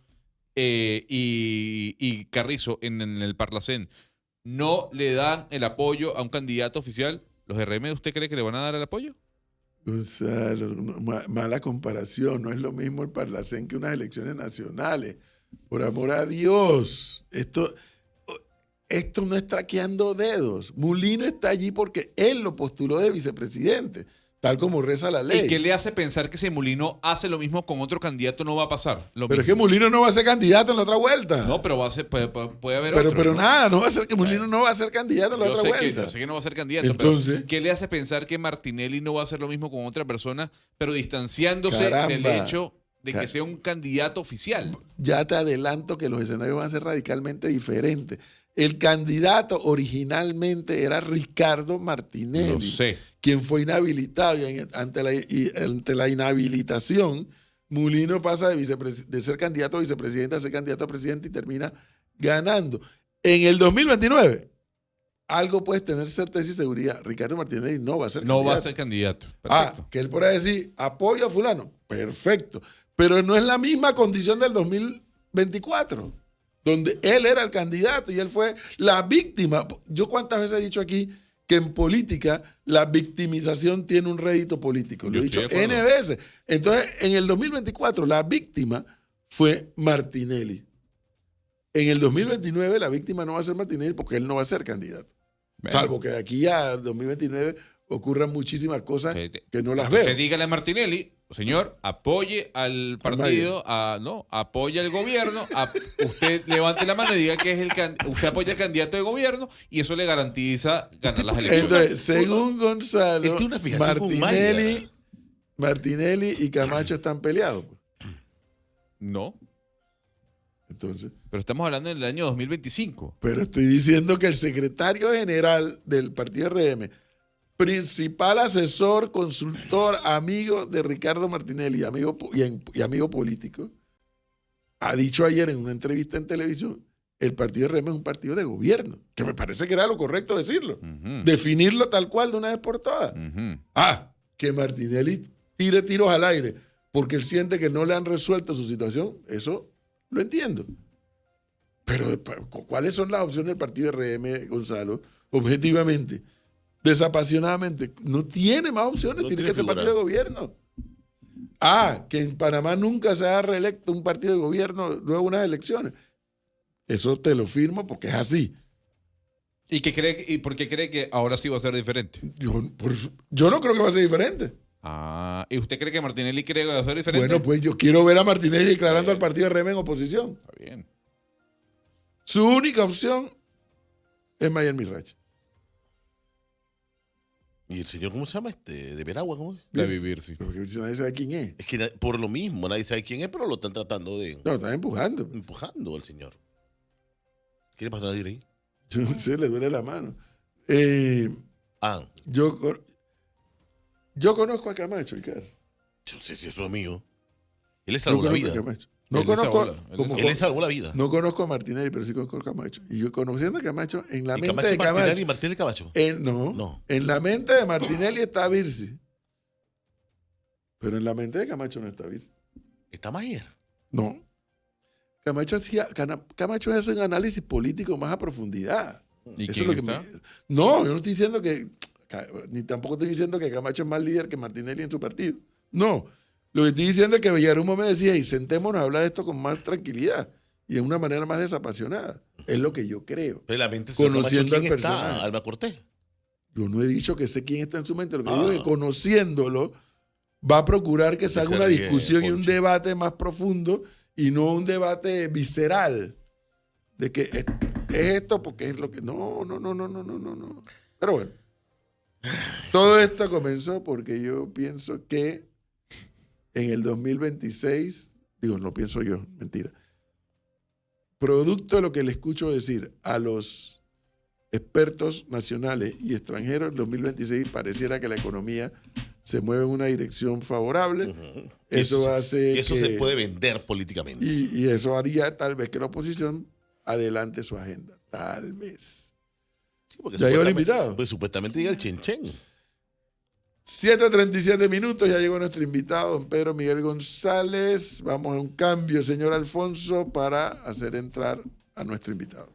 y Carrizo en el Parlacén, no le dan el apoyo a un candidato oficial, ¿los RM usted cree que le van a dar el apoyo?
Gonzalo, mala comparación. No es lo mismo el Parlacén que unas elecciones nacionales. Por amor a Dios. Esto no es traqueando dedos. Molino está allí porque él lo postuló de vicepresidente, tal como reza la ley.
¿Y qué le hace pensar que si Molino hace lo mismo con otro candidato no va a pasar?
Pero es que Molino no va a ser candidato en la otra vuelta.
No, pero va a ser, puede haber
pero,
otro,
pero
¿no?
nada, no va a ser que Molino no va a ser candidato en la otra vuelta.
Yo sé que no va a ser candidato,
Entonces,
pero ¿qué le hace pensar que Martinelli no va a hacer lo mismo con otra persona, pero distanciándose
Caramba.
del hecho de que sea un candidato oficial?
ya te adelanto que los escenarios van a ser radicalmente diferentes. El candidato originalmente era Ricardo Martinelli,
Lo sé.
quien fue inhabilitado. Ante la inhabilitación, Molino pasa de ser candidato a vicepresidente a ser candidato a presidente y termina ganando. En el 2029, algo puedes tener certeza y seguridad. Ricardo Martinelli no va a ser
No
candidato.
va a ser candidato. Perfecto.
Que él podrá decir, apoyo a fulano. Perfecto. Pero no es la misma condición del 2024, donde él era el candidato y él fue la víctima. Yo cuántas veces he dicho aquí que en política la victimización tiene un rédito político. Lo
Yo
he
estoy
dicho
de acuerdo.
N veces. Entonces, en el 2024, la víctima fue Martinelli. En el 2029, la víctima no va a ser Martinelli porque él no va a ser candidato.
Bueno.
Salvo que de aquí a 2029 ocurran muchísimas cosas que no las
Entonces
veo.
dígale a Martinelli, señor, apoye al partido, apoya al gobierno, usted levante la mano y diga que es usted apoya al candidato de gobierno y eso le garantiza ganar las elecciones.
Entonces, según Gonzalo,
Él tiene una fijación con Maya.
Martinelli y Camacho están peleados.
No,
Entonces,
pero estamos hablando del año 2025.
pero estoy diciendo que el secretario general del partido RM, principal asesor, consultor, amigo de Ricardo Martinelli y amigo político, ha dicho ayer en una entrevista en televisión, el partido RM es un partido de gobierno, que me parece que era lo correcto decirlo.
Ujú.
Definirlo tal cual de una vez por todas.
Ujú.
Que Martinelli tire tiros al aire porque él siente que no le han resuelto su situación, eso lo entiendo. Pero ¿cuáles son las opciones del partido RM, Gonzalo? Objetivamente, desapasionadamente, no tiene más opciones,
No
tiene
tiene
que ser
figura.
partido de gobierno. Que en Panamá nunca se ha reelecto un partido de gobierno luego de unas elecciones. Eso te lo firmo porque es así.
¿Y por qué cree que ahora sí va a ser diferente?
Yo no creo que va a ser diferente.
¿Y usted cree que Martinelli cree que va a ser diferente?
Bueno, pues yo quiero ver a Martinelli declarando al partido RM en oposición.
Está bien.
Su única opción es Mayer Mirach.
¿Y el señor cómo se llama? De Veragua, ¿cómo es?
De vivir, sí.
Porque nadie sabe quién es.
Es que por lo mismo, nadie sabe quién es, pero lo están tratando de
No, están empujando.
empujando al señor. ¿Qué le pasó a nadie ahí?
Yo no sé, le duele la mano.
Ah,
Yo conozco a Camacho, Ricardo.
yo sé si eso es mío. Él le
Yo
salvó la
conozco a
vida.
Camacho. No
Él le
conozco,
salvó la-
como-
Él le salvó la vida.
no conozco a Martinelli, pero sí conozco a Camacho. Y yo conociendo a Camacho, en la
¿Y
mente
Camacho
de
es Martinelli
Camacho.
y Martinelli Camacho? No.
En la mente de Martinelli está Virsi. Pero en la mente de Camacho no está Virsi.
Está Mayer.
No. Camacho hace un análisis político más a profundidad.
¿Y
Eso
quién
es lo que
está?
No, yo no estoy diciendo que, ni tampoco estoy diciendo que Camacho es más líder que Martinelli en su partido. No, lo que estoy diciendo es que Villarumo me decía, y sentémonos a hablar de esto con más tranquilidad y de una manera más desapasionada. Es lo que yo creo.
Pero la mente del señor
Conociendo
Camacho, ¿quién
al
está?
personaje.
Alba Cortés.
Yo no he dicho que sé quién está en su mente, lo que digo es que
Ah.
conociéndolo va a procurar que se haga
se
una
ríe,
discusión y un
Poncho.
debate más profundo y no un debate visceral de que es esto porque es lo que... No. Pero bueno, todo esto comenzó porque yo pienso que en el 2026, digo, no pienso yo, mentira, producto de lo que le escucho decir a los expertos nacionales y extranjeros, el 2026 pareciera que la economía se mueve en una dirección favorable.
Ujú.
Eso hace
Eso
que,
se puede vender políticamente.
y eso haría tal vez que la oposición adelante su agenda. Tal vez.
Sí, porque
¿Ya llegó el
supuestamente-
invitado?
Pues supuestamente llega el Chenchen.
7:37 minutos, ya llegó nuestro invitado, don Pedro Miguel González. Vamos a un cambio, señor Alfonso, para hacer entrar a nuestro invitado.